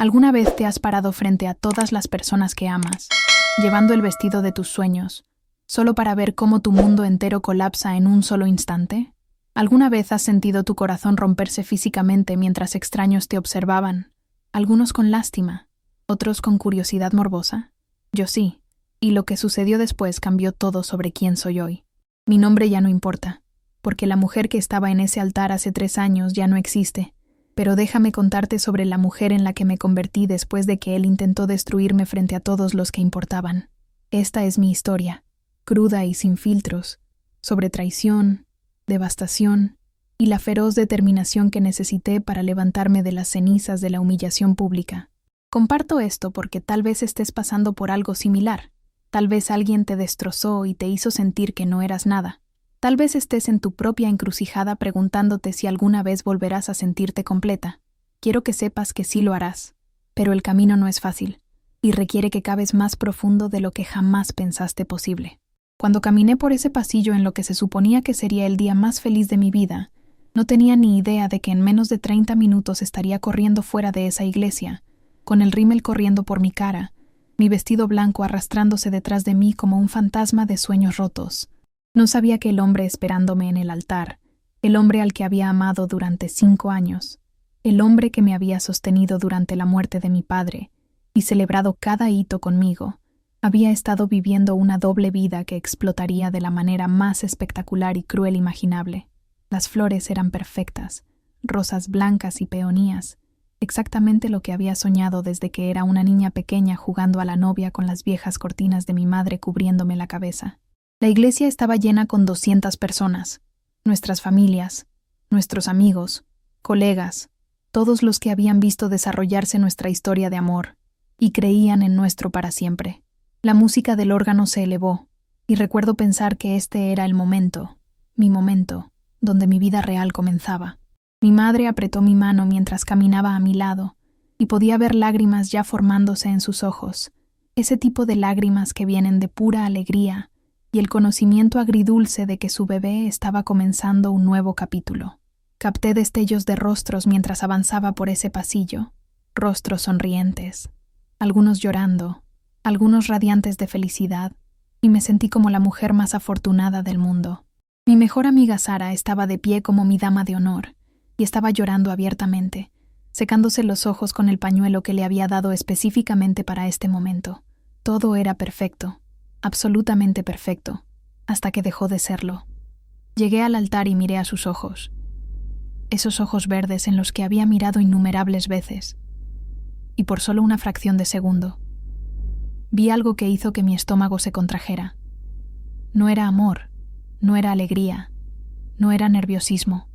¿Alguna vez te has parado frente a todas las personas que amas, llevando el vestido de tus sueños, solo para ver cómo tu mundo entero colapsa en un solo instante? ¿Alguna vez has sentido tu corazón romperse físicamente mientras extraños te observaban? Algunos con lástima, otros con curiosidad morbosa. Yo sí, y lo que sucedió después cambió todo sobre quién soy hoy. Mi nombre ya no importa, porque la mujer que estaba en ese altar hace 3 años ya no existe. Pero déjame contarte sobre la mujer en la que me convertí después de que él intentó destruirme frente a todos los que importaban. Esta es mi historia, cruda y sin filtros, sobre traición, devastación y la feroz determinación que necesité para levantarme de las cenizas de la humillación pública. Comparto esto porque tal vez estés pasando por algo similar. Tal vez alguien te destrozó y te hizo sentir que no eras nada. Tal vez estés en tu propia encrucijada preguntándote si alguna vez volverás a sentirte completa. Quiero que sepas que sí lo harás, pero el camino no es fácil y requiere que caves más profundo de lo que jamás pensaste posible. Cuando caminé por ese pasillo en lo que se suponía que sería el día más feliz de mi vida, no tenía ni idea de que en menos de 30 minutos estaría corriendo fuera de esa iglesia, con el rímel corriendo por mi cara, mi vestido blanco arrastrándose detrás de mí como un fantasma de sueños rotos. No sabía que el hombre esperándome en el altar, el hombre al que había amado durante 5 años, el hombre que me había sostenido durante la muerte de mi padre y celebrado cada hito conmigo, había estado viviendo una doble vida que explotaría de la manera más espectacular y cruel imaginable. Las flores eran perfectas, rosas blancas y peonías, exactamente lo que había soñado desde que era una niña pequeña jugando a la novia con las viejas cortinas de mi madre cubriéndome la cabeza. La iglesia estaba llena con 200 personas, nuestras familias, nuestros amigos, colegas, todos los que habían visto desarrollarse nuestra historia de amor y creían en nuestro para siempre. La música del órgano se elevó, y recuerdo pensar que este era el momento, mi momento, donde mi vida real comenzaba. Mi madre apretó mi mano mientras caminaba a mi lado, y podía ver lágrimas ya formándose en sus ojos, ese tipo de lágrimas que vienen de pura alegría, y el conocimiento agridulce de que su bebé estaba comenzando un nuevo capítulo. Capté destellos de rostros mientras avanzaba por ese pasillo, rostros sonrientes, algunos llorando, algunos radiantes de felicidad, y me sentí como la mujer más afortunada del mundo. Mi mejor amiga Sara estaba de pie como mi dama de honor, y estaba llorando abiertamente, secándose los ojos con el pañuelo que le había dado específicamente para este momento. Todo era perfecto. Absolutamente perfecto, hasta que dejó de serlo. Llegué al altar y miré a sus ojos, esos ojos verdes en los que había mirado innumerables veces, y por solo una fracción de segundo, vi algo que hizo que mi estómago se contrajera. No era amor, no era alegría, no era nerviosismo.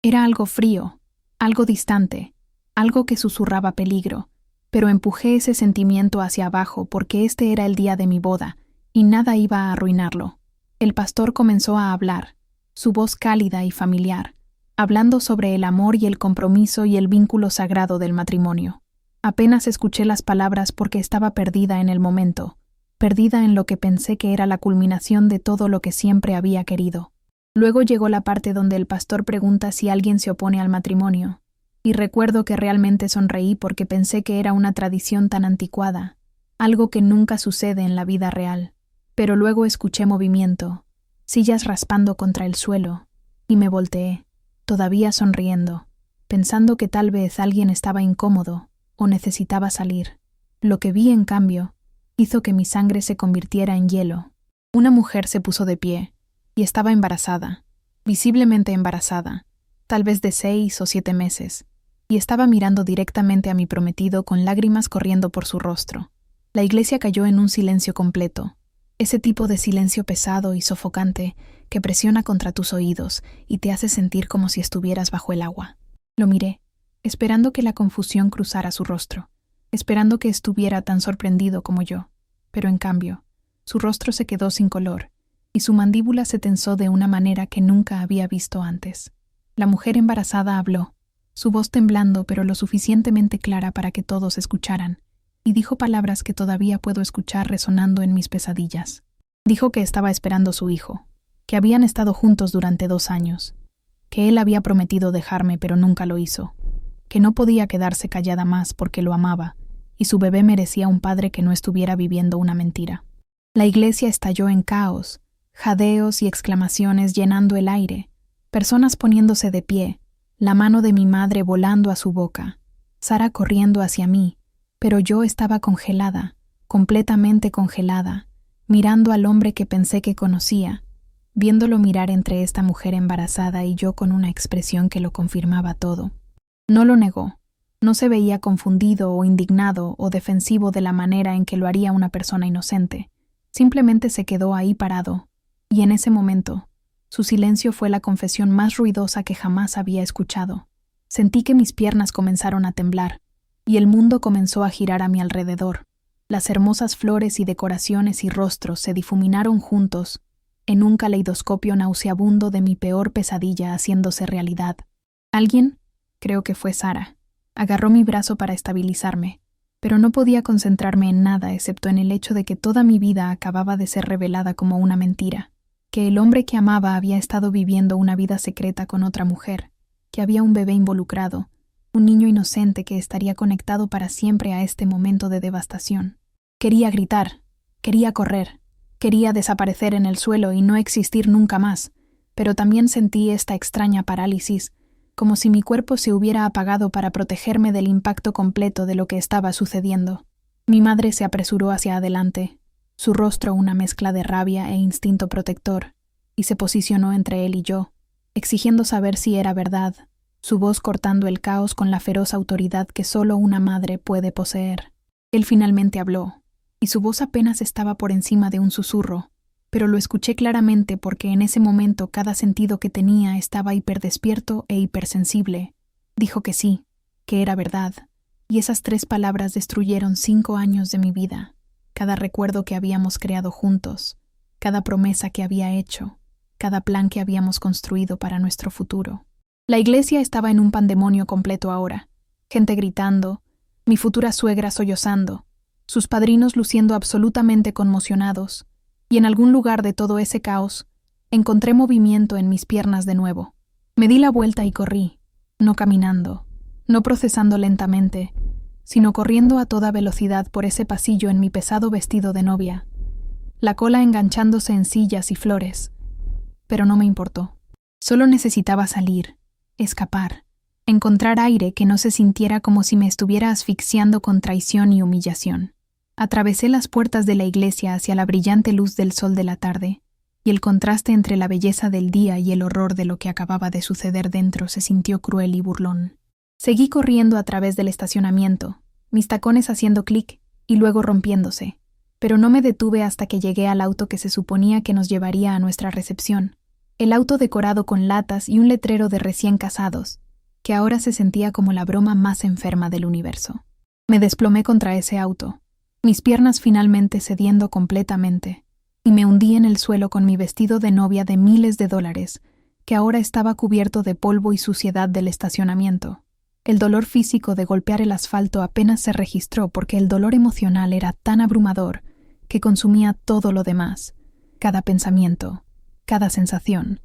Era algo frío, algo distante, algo que susurraba peligro, pero empujé ese sentimiento hacia abajo porque este era el día de mi boda, y nada iba a arruinarlo. El pastor comenzó a hablar, su voz cálida y familiar, hablando sobre el amor y el compromiso y el vínculo sagrado del matrimonio. Apenas escuché las palabras porque estaba perdida en el momento, perdida en lo que pensé que era la culminación de todo lo que siempre había querido. Luego llegó la parte donde el pastor pregunta si alguien se opone al matrimonio, y recuerdo que realmente sonreí porque pensé que era una tradición tan anticuada, algo que nunca sucede en la vida real. Pero luego escuché movimiento, sillas raspando contra el suelo, y me volteé, todavía sonriendo, pensando que tal vez alguien estaba incómodo o necesitaba salir. Lo que vi, en cambio, hizo que mi sangre se convirtiera en hielo. Una mujer se puso de pie, y estaba embarazada, visiblemente embarazada, tal vez de 6 o 7 meses, y estaba mirando directamente a mi prometido con lágrimas corriendo por su rostro. La iglesia cayó en un silencio completo. Ese tipo de silencio pesado y sofocante que presiona contra tus oídos y te hace sentir como si estuvieras bajo el agua. Lo miré, esperando que la confusión cruzara su rostro, esperando que estuviera tan sorprendido como yo. Pero en cambio, su rostro se quedó sin color y su mandíbula se tensó de una manera que nunca había visto antes. La mujer embarazada habló, su voz temblando pero lo suficientemente clara para que todos escucharan, y dijo palabras que todavía puedo escuchar resonando en mis pesadillas. Dijo que estaba esperando a su hijo, que habían estado juntos durante 2 años, que él había prometido dejarme pero nunca lo hizo, que no podía quedarse callada más porque lo amaba, y su bebé merecía un padre que no estuviera viviendo una mentira. La iglesia estalló en caos, jadeos y exclamaciones llenando el aire, personas poniéndose de pie, la mano de mi madre volando a su boca, Sara corriendo hacia mí, pero yo estaba congelada, completamente congelada, mirando al hombre que pensé que conocía, viéndolo mirar entre esta mujer embarazada y yo con una expresión que lo confirmaba todo. No lo negó, no se veía confundido o indignado o defensivo de la manera en que lo haría una persona inocente, simplemente se quedó ahí parado, y en ese momento, su silencio fue la confesión más ruidosa que jamás había escuchado. Sentí que mis piernas comenzaron a temblar, y el mundo comenzó a girar a mi alrededor. Las hermosas flores y decoraciones y rostros se difuminaron juntos, en un caleidoscopio nauseabundo de mi peor pesadilla haciéndose realidad. Alguien, creo que fue Sara, agarró mi brazo para estabilizarme, pero no podía concentrarme en nada excepto en el hecho de que toda mi vida acababa de ser revelada como una mentira, que el hombre que amaba había estado viviendo una vida secreta con otra mujer, que había un bebé involucrado, un niño inocente que estaría conectado para siempre a este momento de devastación. Quería gritar, quería correr, quería desaparecer en el suelo y no existir nunca más, pero también sentí esta extraña parálisis, como si mi cuerpo se hubiera apagado para protegerme del impacto completo de lo que estaba sucediendo. Mi madre se apresuró hacia adelante, su rostro una mezcla de rabia e instinto protector, y se posicionó entre él y yo, exigiendo saber si era verdad, su voz cortando el caos con la feroz autoridad que solo una madre puede poseer. Él finalmente habló, y su voz apenas estaba por encima de un susurro, pero lo escuché claramente porque en ese momento cada sentido que tenía estaba hiperdespierto e hipersensible. Dijo que sí, que era verdad, y esas 3 palabras destruyeron 5 años de mi vida, cada recuerdo que habíamos creado juntos, cada promesa que había hecho, cada plan que habíamos construido para nuestro futuro. La iglesia estaba en un pandemonio completo ahora, gente gritando, mi futura suegra sollozando, sus padrinos luciendo absolutamente conmocionados, y en algún lugar de todo ese caos, encontré movimiento en mis piernas de nuevo. Me di la vuelta y corrí, no caminando, no procesando lentamente, sino corriendo a toda velocidad por ese pasillo en mi pesado vestido de novia, la cola enganchándose en sillas y flores. Pero no me importó. Solo necesitaba salir, escapar, encontrar aire que no se sintiera como si me estuviera asfixiando con traición y humillación. Atravesé las puertas de la iglesia hacia la brillante luz del sol de la tarde, y el contraste entre la belleza del día y el horror de lo que acababa de suceder dentro se sintió cruel y burlón. Seguí corriendo a través del estacionamiento, mis tacones haciendo clic y luego rompiéndose, pero no me detuve hasta que llegué al auto que se suponía que nos llevaría a nuestra recepción, el auto decorado con latas y un letrero de recién casados, que ahora se sentía como la broma más enferma del universo. Me desplomé contra ese auto, mis piernas finalmente cediendo completamente, y me hundí en el suelo con mi vestido de novia de miles de dólares, que ahora estaba cubierto de polvo y suciedad del estacionamiento. El dolor físico de golpear el asfalto apenas se registró porque el dolor emocional era tan abrumador que consumía todo lo demás, cada pensamiento, cada sensación,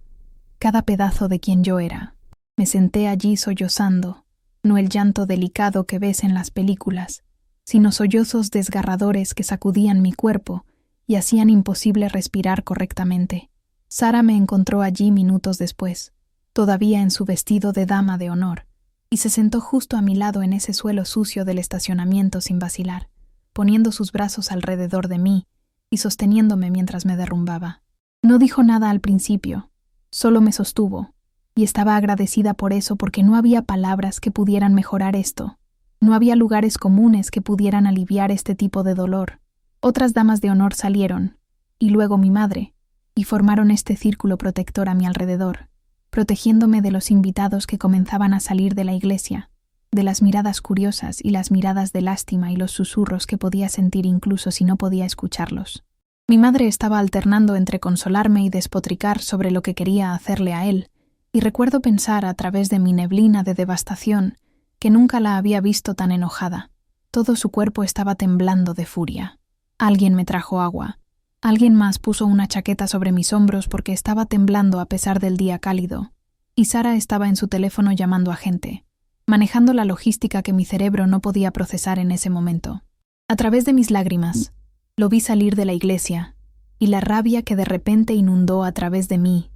cada pedazo de quien yo era. Me senté allí sollozando, no el llanto delicado que ves en las películas, sino sollozos desgarradores que sacudían mi cuerpo y hacían imposible respirar correctamente. Sara me encontró allí minutos después, todavía en su vestido de dama de honor, y se sentó justo a mi lado en ese suelo sucio del estacionamiento sin vacilar, poniendo sus brazos alrededor de mí y sosteniéndome mientras me derrumbaba. No dijo nada al principio, solo me sostuvo, y estaba agradecida por eso porque no había palabras que pudieran mejorar esto. No había lugares comunes que pudieran aliviar este tipo de dolor. Otras damas de honor salieron, y luego mi madre, y formaron este círculo protector a mi alrededor, protegiéndome de los invitados que comenzaban a salir de la iglesia, de las miradas curiosas y las miradas de lástima y los susurros que podía sentir incluso si no podía escucharlos. Mi madre estaba alternando entre consolarme y despotricar sobre lo que quería hacerle a él, y recuerdo pensar a través de mi neblina de devastación que nunca la había visto tan enojada. Todo su cuerpo estaba temblando de furia. Alguien me trajo agua. Alguien más puso una chaqueta sobre mis hombros porque estaba temblando a pesar del día cálido. Y Sara estaba en su teléfono llamando a gente. manejando la logística que mi cerebro no podía procesar en ese momento. A través de mis lágrimas, lo vi salir de la iglesia, y la rabia que de repente inundó a través de mí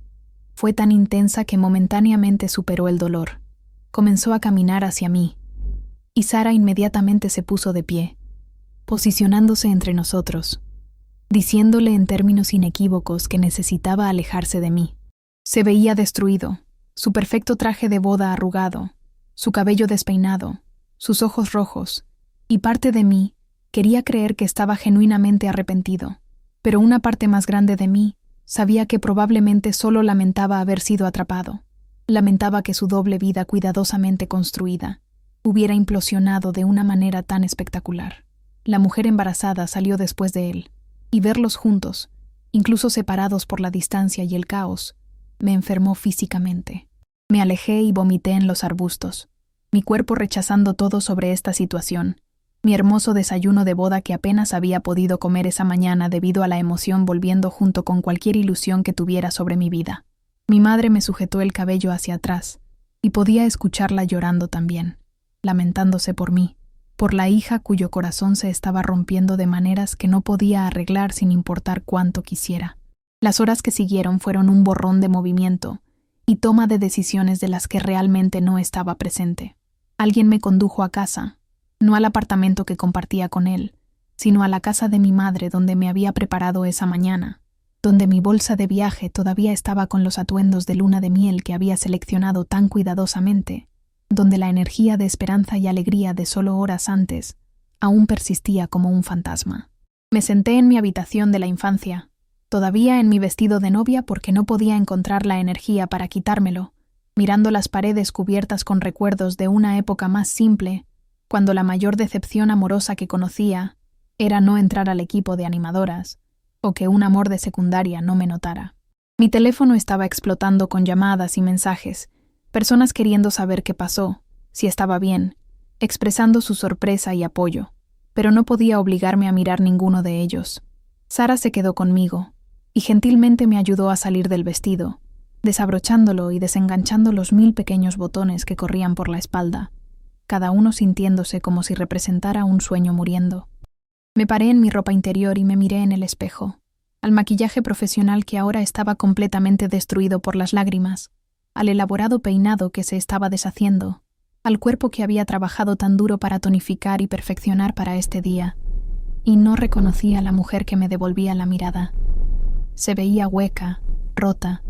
fue tan intensa que momentáneamente superó el dolor. Comenzó a caminar hacia mí, y Sara inmediatamente se puso de pie, posicionándose entre nosotros, diciéndole en términos inequívocos que necesitaba alejarse de mí. Se veía destruido, su perfecto traje de boda arrugado, su cabello despeinado, sus ojos rojos, y parte de mí quería creer que estaba genuinamente arrepentido, pero una parte más grande de mí sabía que probablemente solo lamentaba haber sido atrapado. Lamentaba que su doble vida cuidadosamente construida hubiera implosionado de una manera tan espectacular. La mujer embarazada salió después de él, y verlos juntos, incluso separados por la distancia y el caos, me enfermó físicamente. Me alejé y vomité en los arbustos, mi cuerpo rechazando todo sobre esta situación, mi hermoso desayuno de boda que apenas había podido comer esa mañana debido a la emoción volviendo junto con cualquier ilusión que tuviera sobre mi vida. Mi madre me sujetó el cabello hacia atrás, y podía escucharla llorando también, lamentándose por mí, por la hija cuyo corazón se estaba rompiendo de maneras que no podía arreglar sin importar cuánto quisiera. Las horas que siguieron fueron un borrón de movimiento y toma de decisiones de las que realmente no estaba presente. Alguien me condujo a casa, no al apartamento que compartía con él, sino a la casa de mi madre donde me había preparado esa mañana, donde mi bolsa de viaje todavía estaba con los atuendos de luna de miel que había seleccionado tan cuidadosamente, donde la energía de esperanza y alegría de solo horas antes aún persistía como un fantasma. Me senté en mi habitación de la infancia, todavía en mi vestido de novia porque no podía encontrar la energía para quitármelo, mirando las paredes cubiertas con recuerdos de una época más simple, cuando la mayor decepción amorosa que conocía era no entrar al equipo de animadoras, o que un amor de secundaria no me notara. Mi teléfono estaba explotando con llamadas y mensajes, personas queriendo saber qué pasó, si estaba bien, expresando su sorpresa y apoyo, pero no podía obligarme a mirar ninguno de ellos. Sara se quedó conmigo, y gentilmente me ayudó a salir del vestido, desabrochándolo y desenganchando los 1000 pequeños botones que corrían por la espalda, cada uno sintiéndose como si representara un sueño muriendo. Me paré en mi ropa interior y me miré en el espejo, al maquillaje profesional que ahora estaba completamente destruido por las lágrimas, al elaborado peinado que se estaba deshaciendo, al cuerpo que había trabajado tan duro para tonificar y perfeccionar para este día, y no reconocí a la mujer que me devolvía la mirada. Se veía hueca, rota,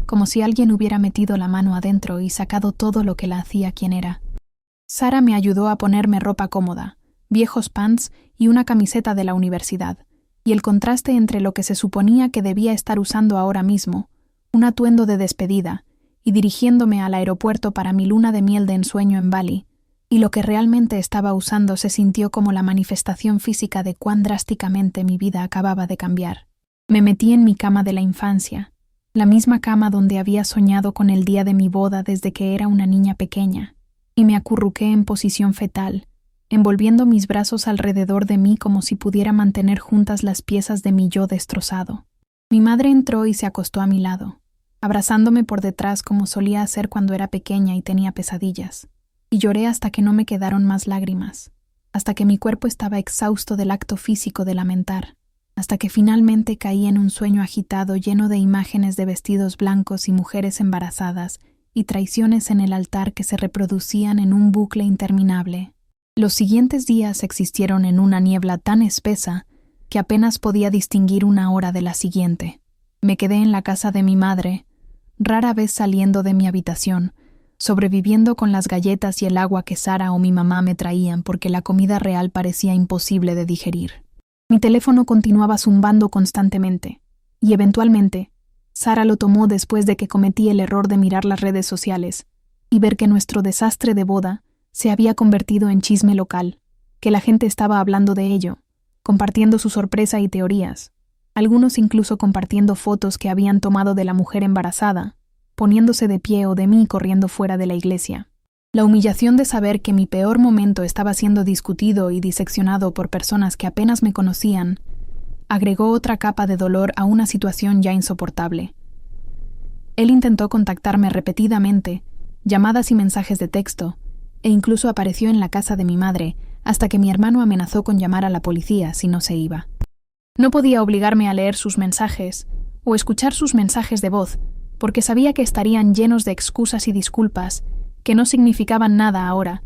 como si alguien hubiera metido la mano adentro y sacado todo lo que la hacía quien era. Sara me ayudó a ponerme ropa cómoda, viejos pants y una camiseta de la universidad, y el contraste entre lo que se suponía que debía estar usando ahora mismo, un atuendo de despedida, y dirigiéndome al aeropuerto para mi luna de miel de ensueño en Bali, y lo que realmente estaba usando se sintió como la manifestación física de cuán drásticamente mi vida acababa de cambiar. Me metí en mi cama de la infancia, la misma cama donde había soñado con el día de mi boda desde que era una niña pequeña, y me acurruqué en posición fetal, envolviendo mis brazos alrededor de mí como si pudiera mantener juntas las piezas de mi yo destrozado. Mi madre entró y se acostó a mi lado, abrazándome por detrás como solía hacer cuando era pequeña y tenía pesadillas, y lloré hasta que no me quedaron más lágrimas, hasta que mi cuerpo estaba exhausto del acto físico de lamentar, hasta que finalmente caí en un sueño agitado lleno de imágenes de vestidos blancos y mujeres embarazadas y traiciones en el altar que se reproducían en un bucle interminable. Los siguientes días existieron en una niebla tan espesa que apenas podía distinguir una hora de la siguiente. Me quedé en la casa de mi madre, rara vez saliendo de mi habitación, sobreviviendo con las galletas y el agua que Sara o mi mamá me traían porque la comida real parecía imposible de digerir. Mi teléfono continuaba zumbando constantemente, y eventualmente, Sara lo tomó después de que cometí el error de mirar las redes sociales y ver que nuestro desastre de boda se había convertido en chisme local, que la gente estaba hablando de ello, compartiendo su sorpresa y teorías, algunos incluso compartiendo fotos que habían tomado de la mujer embarazada, poniéndose de pie o de mí corriendo fuera de la iglesia. La humillación de saber que mi peor momento estaba siendo discutido y diseccionado por personas que apenas me conocían agregó otra capa de dolor a una situación ya insoportable. Él intentó contactarme repetidamente, llamadas y mensajes de texto, e incluso apareció en la casa de mi madre hasta que mi hermano amenazó con llamar a la policía si no se iba. No podía obligarme a leer sus mensajes o escuchar sus mensajes de voz, porque sabía que estarían llenos de excusas y disculpas que no significaban nada ahora,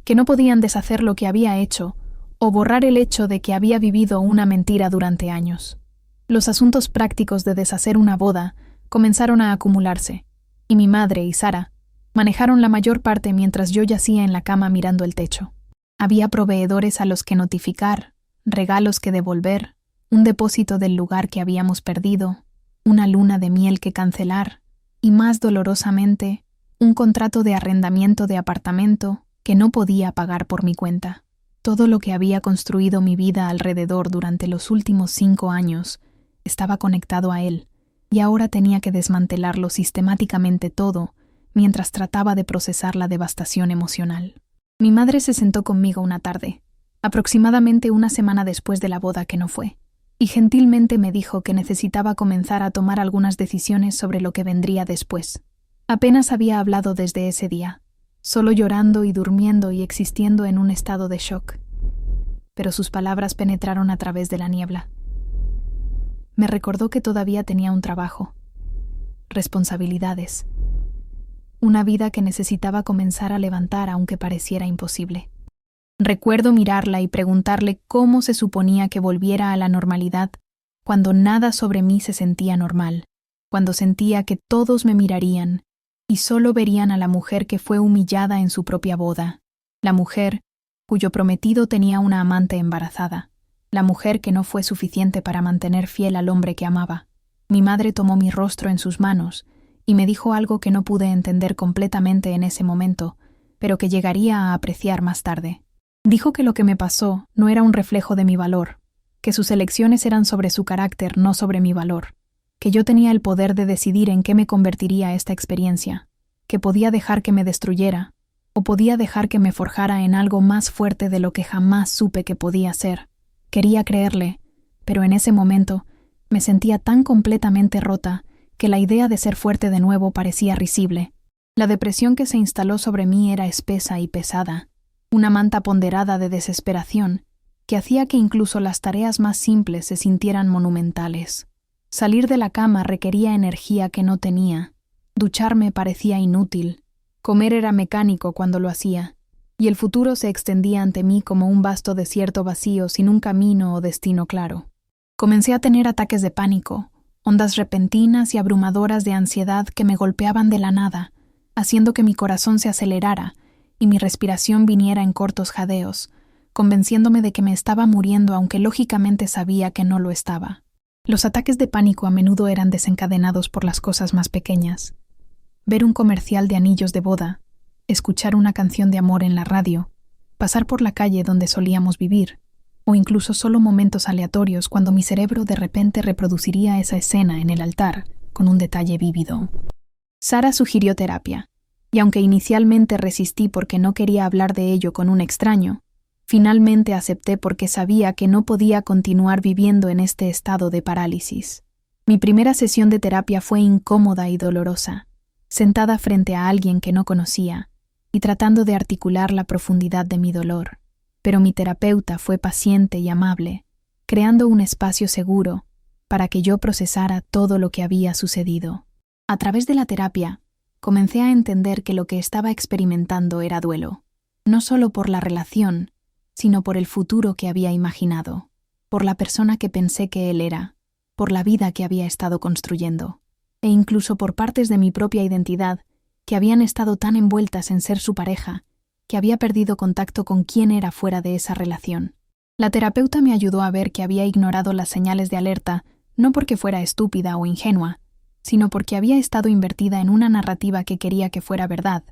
que no podían deshacer lo que había hecho o borrar el hecho de que había vivido una mentira durante años. Los asuntos prácticos de deshacer una boda comenzaron a acumularse, y mi madre y Sara manejaron la mayor parte mientras yo yacía en la cama mirando el techo. Había proveedores a los que notificar, regalos que devolver, un depósito del lugar que habíamos perdido, una luna de miel que cancelar, y más dolorosamente, un contrato de arrendamiento de apartamento que no podía pagar por mi cuenta. Todo lo que había construido mi vida alrededor durante los últimos 5 años estaba conectado a él, y ahora tenía que desmantelarlo sistemáticamente todo mientras trataba de procesar la devastación emocional. Mi madre se sentó conmigo una tarde, aproximadamente una semana después de la boda que no fue, y gentilmente me dijo que necesitaba comenzar a tomar algunas decisiones sobre lo que vendría después. Apenas había hablado desde ese día, solo llorando y durmiendo y existiendo en un estado de shock. Pero sus palabras penetraron a través de la niebla. Me recordó que todavía tenía un trabajo, responsabilidades, una vida que necesitaba comenzar a levantar aunque pareciera imposible. Recuerdo mirarla y preguntarle cómo se suponía que volviera a la normalidad cuando nada sobre mí se sentía normal, cuando sentía que todos me mirarían y solo verían a la mujer que fue humillada en su propia boda, la mujer cuyo prometido tenía una amante embarazada, la mujer que no fue suficiente para mantener fiel al hombre que amaba. Mi madre tomó mi rostro en sus manos y me dijo algo que no pude entender completamente en ese momento, pero que llegaría a apreciar más tarde. Dijo que lo que me pasó no era un reflejo de mi valor, que sus elecciones eran sobre su carácter, no sobre mi valor, que yo tenía el poder de decidir en qué me convertiría esta experiencia, que podía dejar que me destruyera, o podía dejar que me forjara en algo más fuerte de lo que jamás supe que podía ser. Quería creerle, pero en ese momento me sentía tan completamente rota que la idea de ser fuerte de nuevo parecía risible. La depresión que se instaló sobre mí era espesa y pesada, una manta ponderada de desesperación que hacía que incluso las tareas más simples se sintieran monumentales. Salir de la cama requería energía que no tenía, ducharme parecía inútil, comer era mecánico cuando lo hacía, y el futuro se extendía ante mí como un vasto desierto vacío sin un camino o destino claro. Comencé a tener ataques de pánico, ondas repentinas y abrumadoras de ansiedad que me golpeaban de la nada, haciendo que mi corazón se acelerara y mi respiración viniera en cortos jadeos, convenciéndome de que me estaba muriendo aunque lógicamente sabía que no lo estaba. Los ataques de pánico a menudo eran desencadenados por las cosas más pequeñas. Ver un comercial de anillos de boda, escuchar una canción de amor en la radio, pasar por la calle donde solíamos vivir, o incluso solo momentos aleatorios cuando mi cerebro de repente reproduciría esa escena en el altar con un detalle vívido. Sara sugirió terapia, y aunque inicialmente resistí porque no quería hablar de ello con un extraño, finalmente acepté porque sabía que no podía continuar viviendo en este estado de parálisis. Mi primera sesión de terapia fue incómoda y dolorosa, sentada frente a alguien que no conocía y tratando de articular la profundidad de mi dolor. Pero mi terapeuta fue paciente y amable, creando un espacio seguro para que yo procesara todo lo que había sucedido. A través de la terapia, comencé a entender que lo que estaba experimentando era duelo, no solo por la relación, sino por el futuro que había imaginado, por la persona que pensé que él era, por la vida que había estado construyendo, e incluso por partes de mi propia identidad que habían estado tan envueltas en ser su pareja que había perdido contacto con quién era fuera de esa relación. La terapeuta me ayudó a ver que había ignorado las señales de alerta no porque fuera estúpida o ingenua, sino porque había estado invertida en una narrativa que quería que fuera verdad,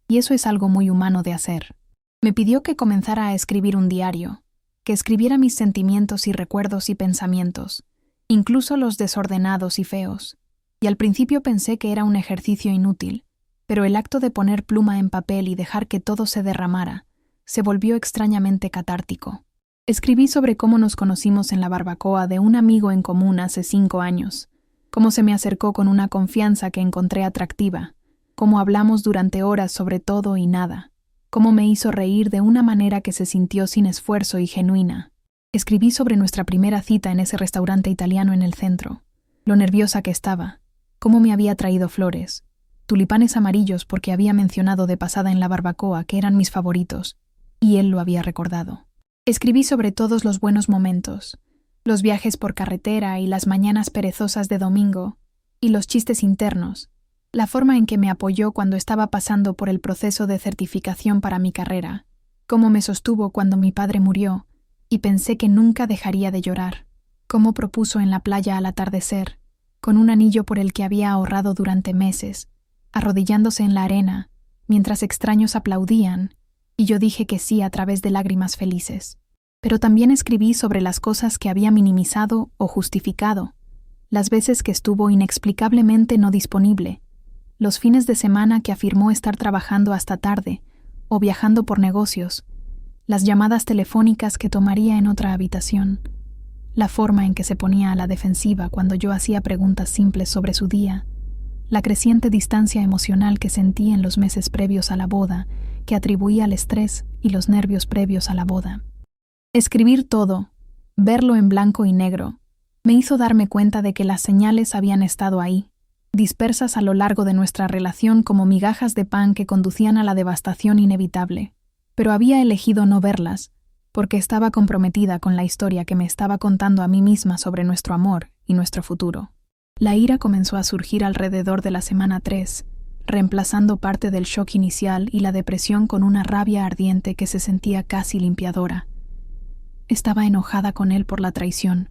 y eso es algo muy humano de hacer. Me pidió que comenzara a escribir un diario, que escribiera mis sentimientos y recuerdos y pensamientos, incluso los desordenados y feos, y al principio pensé que era un ejercicio inútil, pero el acto de poner pluma en papel y dejar que todo se derramara se volvió extrañamente catártico. Escribí sobre cómo nos conocimos en la barbacoa de un amigo en común hace 5 años, cómo se me acercó con una confianza que encontré atractiva, cómo hablamos durante horas sobre todo y nada, cómo me hizo reír de una manera que se sintió sin esfuerzo y genuina. Escribí sobre nuestra primera cita en ese restaurante italiano en el centro, lo nerviosa que estaba, cómo me había traído flores, tulipanes amarillos porque había mencionado de pasada en la barbacoa que eran mis favoritos, y él lo había recordado. Escribí sobre todos los buenos momentos, los viajes por carretera y las mañanas perezosas de domingo, y los chistes internos, la forma en que me apoyó cuando estaba pasando por el proceso de certificación para mi carrera, cómo me sostuvo cuando mi padre murió, y pensé que nunca dejaría de llorar, cómo propuso en la playa al atardecer, con un anillo por el que había ahorrado durante meses, arrodillándose en la arena, mientras extraños aplaudían, y yo dije que sí a través de lágrimas felices. Pero también escribí sobre las cosas que había minimizado o justificado, las veces que estuvo inexplicablemente no disponible, los fines de semana que afirmó estar trabajando hasta tarde o viajando por negocios, las llamadas telefónicas que tomaría en otra habitación, la forma en que se ponía a la defensiva cuando yo hacía preguntas simples sobre su día, la creciente distancia emocional que sentí en los meses previos a la boda, que atribuía al estrés y los nervios previos a la boda. Escribir todo, verlo en blanco y negro, me hizo darme cuenta de que las señales habían estado ahí, dispersas a lo largo de nuestra relación como migajas de pan que conducían a la devastación inevitable, pero había elegido no verlas, porque estaba comprometida con la historia que me estaba contando a mí misma sobre nuestro amor y nuestro futuro. La ira comenzó a surgir alrededor de la semana 3, reemplazando parte del shock inicial y la depresión con una rabia ardiente que se sentía casi limpiadora. Estaba enojada con él por la traición,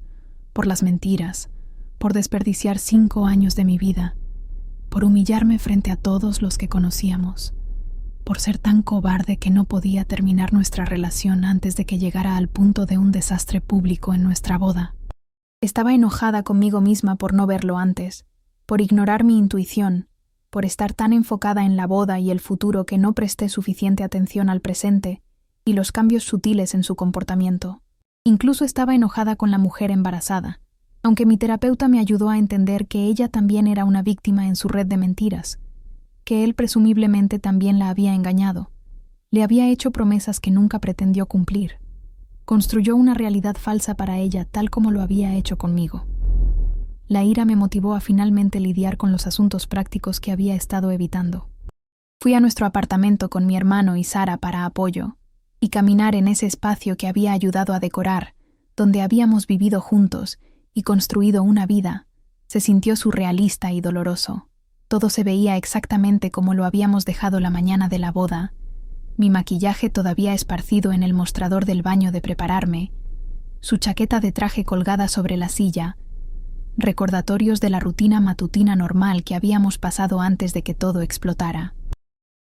por las mentiras, por desperdiciar 5 años de mi vida, por humillarme frente a todos los que conocíamos, por ser tan cobarde que no podía terminar nuestra relación antes de que llegara al punto de un desastre público en nuestra boda. Estaba enojada conmigo misma por no verlo antes, por ignorar mi intuición, por estar tan enfocada en la boda y el futuro que no presté suficiente atención al presente y los cambios sutiles en su comportamiento. Incluso estaba enojada con la mujer embarazada, aunque mi terapeuta me ayudó a entender que ella también era una víctima en su red de mentiras, que él presumiblemente también la había engañado, le había hecho promesas que nunca pretendió cumplir. Construyó una realidad falsa para ella tal como lo había hecho conmigo. La ira me motivó a finalmente lidiar con los asuntos prácticos que había estado evitando. Fui a nuestro apartamento con mi hermano y Sara para apoyo, y caminar en ese espacio que había ayudado a decorar, donde habíamos vivido juntos y construido una vida, se sintió surrealista y doloroso. Todo se veía exactamente como lo habíamos dejado la mañana de la boda, mi maquillaje todavía esparcido en el mostrador del baño de prepararme, su chaqueta de traje colgada sobre la silla, recordatorios de la rutina matutina normal que habíamos pasado antes de que todo explotara.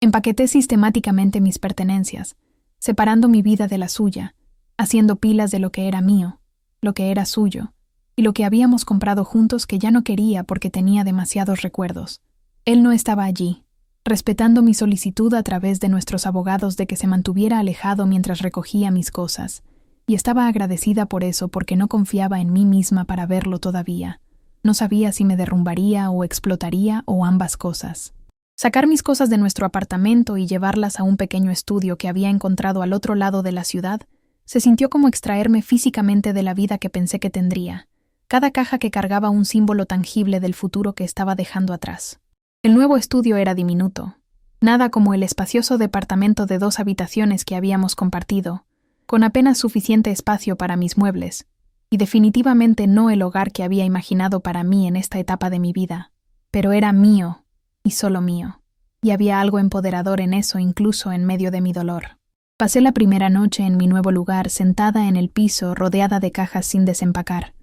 Empaqueté sistemáticamente mis pertenencias, separando mi vida de la suya, haciendo pilas de lo que era mío, lo que era suyo, y lo que habíamos comprado juntos que ya no quería porque tenía demasiados recuerdos. Él no estaba allí, respetando mi solicitud a través de nuestros abogados de que se mantuviera alejado mientras recogía mis cosas, y estaba agradecida por eso porque no confiaba en mí misma para verlo todavía. No sabía si me derrumbaría o explotaría o ambas cosas. Sacar mis cosas de nuestro apartamento y llevarlas a un pequeño estudio que había encontrado al otro lado de la ciudad se sintió como extraerme físicamente de la vida que pensé que tendría, cada caja que cargaba un símbolo tangible del futuro que estaba dejando atrás. El nuevo estudio era diminuto, nada como el espacioso departamento de 2 habitaciones que habíamos compartido, con apenas suficiente espacio para mis muebles, y definitivamente no el hogar que había imaginado para mí en esta etapa de mi vida, pero era mío, y solo mío, y había algo empoderador en eso incluso en medio de mi dolor. Pasé la primera noche en mi nuevo lugar sentada en el piso rodeada de cajas sin desempacar,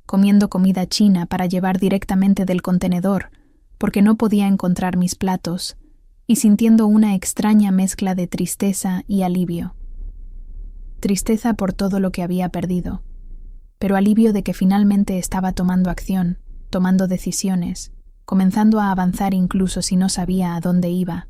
comiendo comida china para llevar directamente del contenedor, porque no podía encontrar mis platos, y sintiendo una extraña mezcla de tristeza y alivio. Tristeza por todo lo que había perdido, pero alivio de que finalmente estaba tomando acción, tomando decisiones, comenzando a avanzar incluso si no sabía a dónde iba.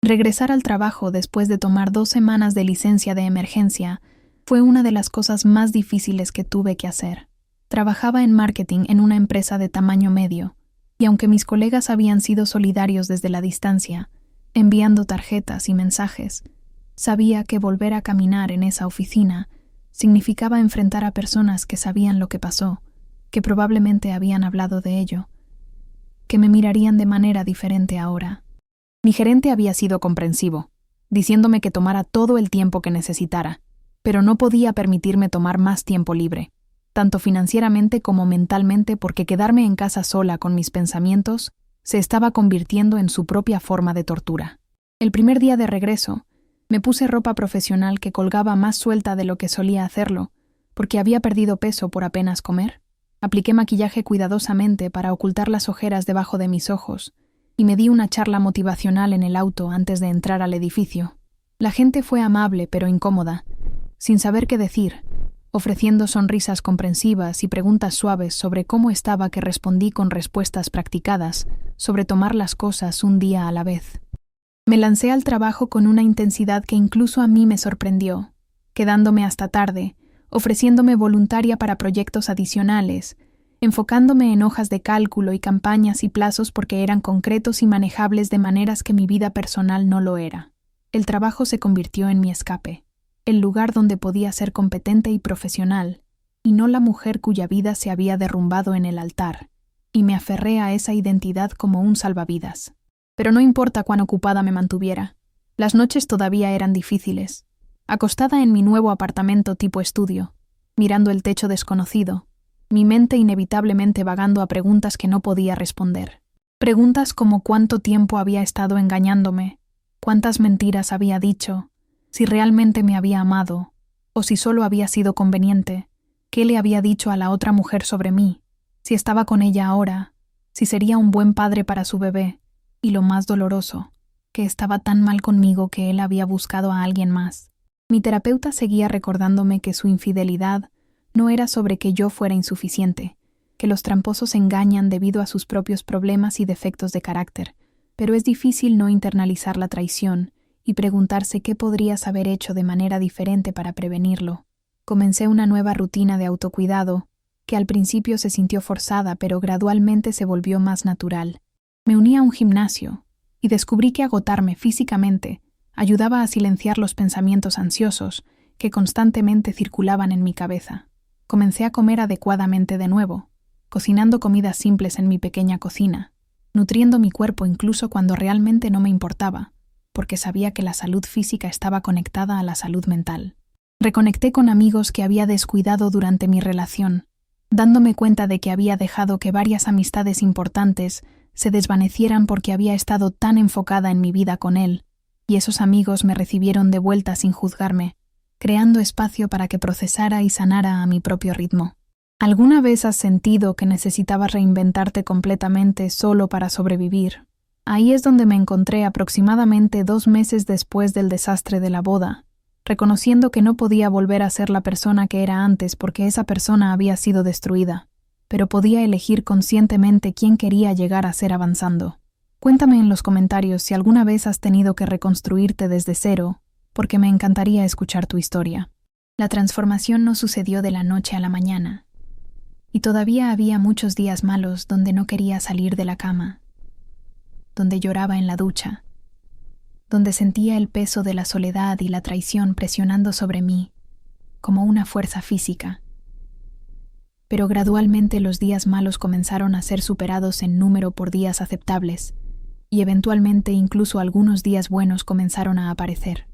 Regresar al trabajo después de tomar 2 semanas de licencia de emergencia fue una de las cosas más difíciles que tuve que hacer. Trabajaba en marketing en una empresa de tamaño medio, y aunque mis colegas habían sido solidarios desde la distancia, enviando tarjetas y mensajes, Sabía que volver a caminar en esa oficina significaba enfrentar a personas que sabían lo que pasó, que probablemente habían hablado de ello, que me mirarían de manera diferente ahora. Mi gerente había sido comprensivo, diciéndome que tomara todo el tiempo que necesitara, pero no podía permitirme tomar más tiempo libre, tanto financieramente como mentalmente, porque quedarme en casa sola con mis pensamientos se estaba convirtiendo en su propia forma de tortura. El primer día de regreso, me puse ropa profesional que colgaba más suelta de lo que solía hacerlo, porque había perdido peso por apenas comer. Apliqué maquillaje cuidadosamente para ocultar las ojeras debajo de mis ojos, y me di una charla motivacional en el auto antes de entrar al edificio. La gente fue amable pero incómoda, sin saber qué decir, ofreciendo sonrisas comprensivas y preguntas suaves sobre cómo estaba, que respondí con respuestas practicadas sobre tomar las cosas un día a la vez. Me lancé al trabajo con una intensidad que incluso a mí me sorprendió, quedándome hasta tarde, ofreciéndome voluntaria para proyectos adicionales, enfocándome en hojas de cálculo y campañas y plazos porque eran concretos y manejables de maneras que mi vida personal no lo era. El trabajo se convirtió en mi escape, el lugar donde podía ser competente y profesional, y no la mujer cuya vida se había derrumbado en el altar, y me aferré a esa identidad como un salvavidas. Pero no importa cuán ocupada me mantuviera, las noches todavía eran difíciles. Acostada en mi nuevo apartamento tipo estudio, mirando el techo desconocido, mi mente inevitablemente vagando a preguntas que no podía responder. Preguntas como cuánto tiempo había estado engañándome, cuántas mentiras había dicho, si realmente me había amado, o si solo había sido conveniente, qué le había dicho a la otra mujer sobre mí, si estaba con ella ahora, si sería un buen padre para su bebé, y lo más doloroso, que estaba tan mal conmigo que él había buscado a alguien más. Mi terapeuta seguía recordándome que su infidelidad no era sobre que yo fuera insuficiente, que los tramposos engañan debido a sus propios problemas y defectos de carácter, pero es difícil no internalizar la traición y preguntarse qué podrías haber hecho de manera diferente para prevenirlo. Comencé una nueva rutina de autocuidado, que al principio se sintió forzada, pero gradualmente se volvió más natural. Me uní a un gimnasio y descubrí que agotarme físicamente ayudaba a silenciar los pensamientos ansiosos que constantemente circulaban en mi cabeza. Comencé a comer adecuadamente de nuevo, cocinando comidas simples en mi pequeña cocina, nutriendo mi cuerpo incluso cuando realmente no me importaba, porque sabía que la salud física estaba conectada a la salud mental. Reconecté con amigos que había descuidado durante mi relación, dándome cuenta de que había dejado que varias amistades importantes se desvanecieran porque había estado tan enfocada en mi vida con él, y esos amigos me recibieron de vuelta sin juzgarme, creando espacio para que procesara y sanara a mi propio ritmo. ¿Alguna vez has sentido que necesitabas reinventarte completamente solo para sobrevivir? Ahí es donde me encontré aproximadamente 2 meses después del desastre de la boda, reconociendo que no podía volver a ser la persona que era antes porque esa persona había sido destruida, pero podía elegir conscientemente quién quería llegar a ser avanzando. Cuéntame en los comentarios si alguna vez has tenido que reconstruirte desde cero, porque me encantaría escuchar tu historia. La transformación no sucedió de la noche a la mañana, y todavía había muchos días malos donde no quería salir de la cama, donde lloraba en la ducha, donde sentía el peso de la soledad y la traición presionando sobre mí, como una fuerza física. Pero gradualmente los días malos comenzaron a ser superados en número por días aceptables, y eventualmente incluso algunos días buenos comenzaron a aparecer.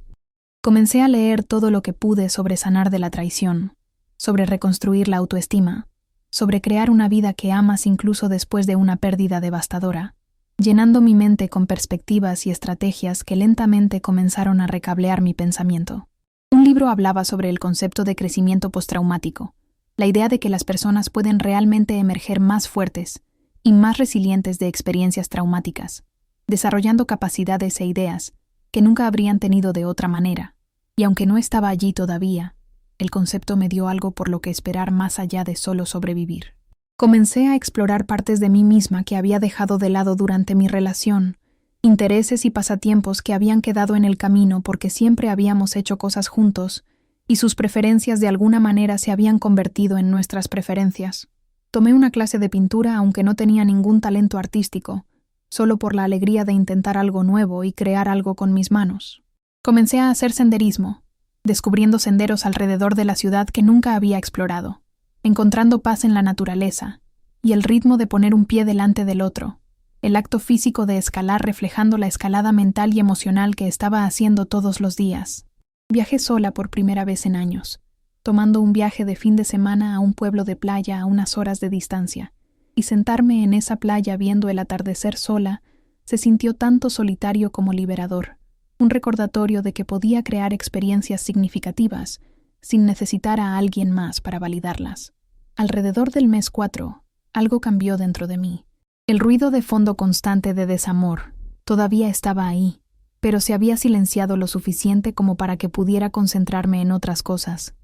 Comencé a leer todo lo que pude sobre sanar de la traición, sobre reconstruir la autoestima, sobre crear una vida que amas incluso después de una pérdida devastadora, llenando mi mente con perspectivas y estrategias que lentamente comenzaron a recablear mi pensamiento. Un libro hablaba sobre el concepto de crecimiento postraumático, la idea de que las personas pueden realmente emerger más fuertes y más resilientes de experiencias traumáticas, desarrollando capacidades e ideas que nunca habrían tenido de otra manera. Y aunque no estaba allí todavía, el concepto me dio algo por lo que esperar más allá de solo sobrevivir. Comencé a explorar partes de mí misma que había dejado de lado durante mi relación, intereses y pasatiempos que habían quedado en el camino porque siempre habíamos hecho cosas juntos y sus preferencias de alguna manera se habían convertido en nuestras preferencias. Tomé una clase de pintura aunque no tenía ningún talento artístico, solo por la alegría de intentar algo nuevo y crear algo con mis manos. Comencé a hacer senderismo, descubriendo senderos alrededor de la ciudad que nunca había explorado, encontrando paz en la naturaleza y el ritmo de poner un pie delante del otro, el acto físico de escalar reflejando la escalada mental y emocional que estaba haciendo todos los días. Viajé sola por primera vez en años, tomando un viaje de fin de semana a un pueblo de playa a unas horas de distancia, y sentarme en esa playa viendo el atardecer sola se sintió tanto solitario como liberador, un recordatorio de que podía crear experiencias significativas sin necesitar a alguien más para validarlas. Alrededor del mes 4, algo cambió dentro de mí. El ruido de fondo constante de desamor todavía estaba ahí, pero se había silenciado lo suficiente como para que pudiera concentrarme en otras cosas.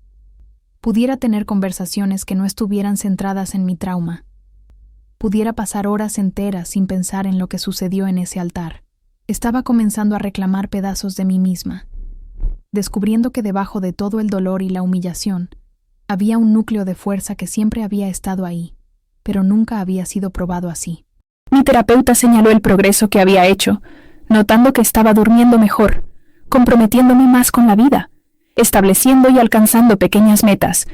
Pudiera tener conversaciones que no estuvieran centradas en mi trauma. Pudiera pasar horas enteras sin pensar en lo que sucedió en ese altar. Estaba comenzando a reclamar pedazos de mí misma, descubriendo que debajo de todo el dolor y la humillación había un núcleo de fuerza que siempre había estado ahí, pero nunca había sido probado así. Mi terapeuta señaló el progreso que había hecho, notando que estaba durmiendo mejor, comprometiéndome más con la vida, estableciendo y alcanzando pequeñas metas,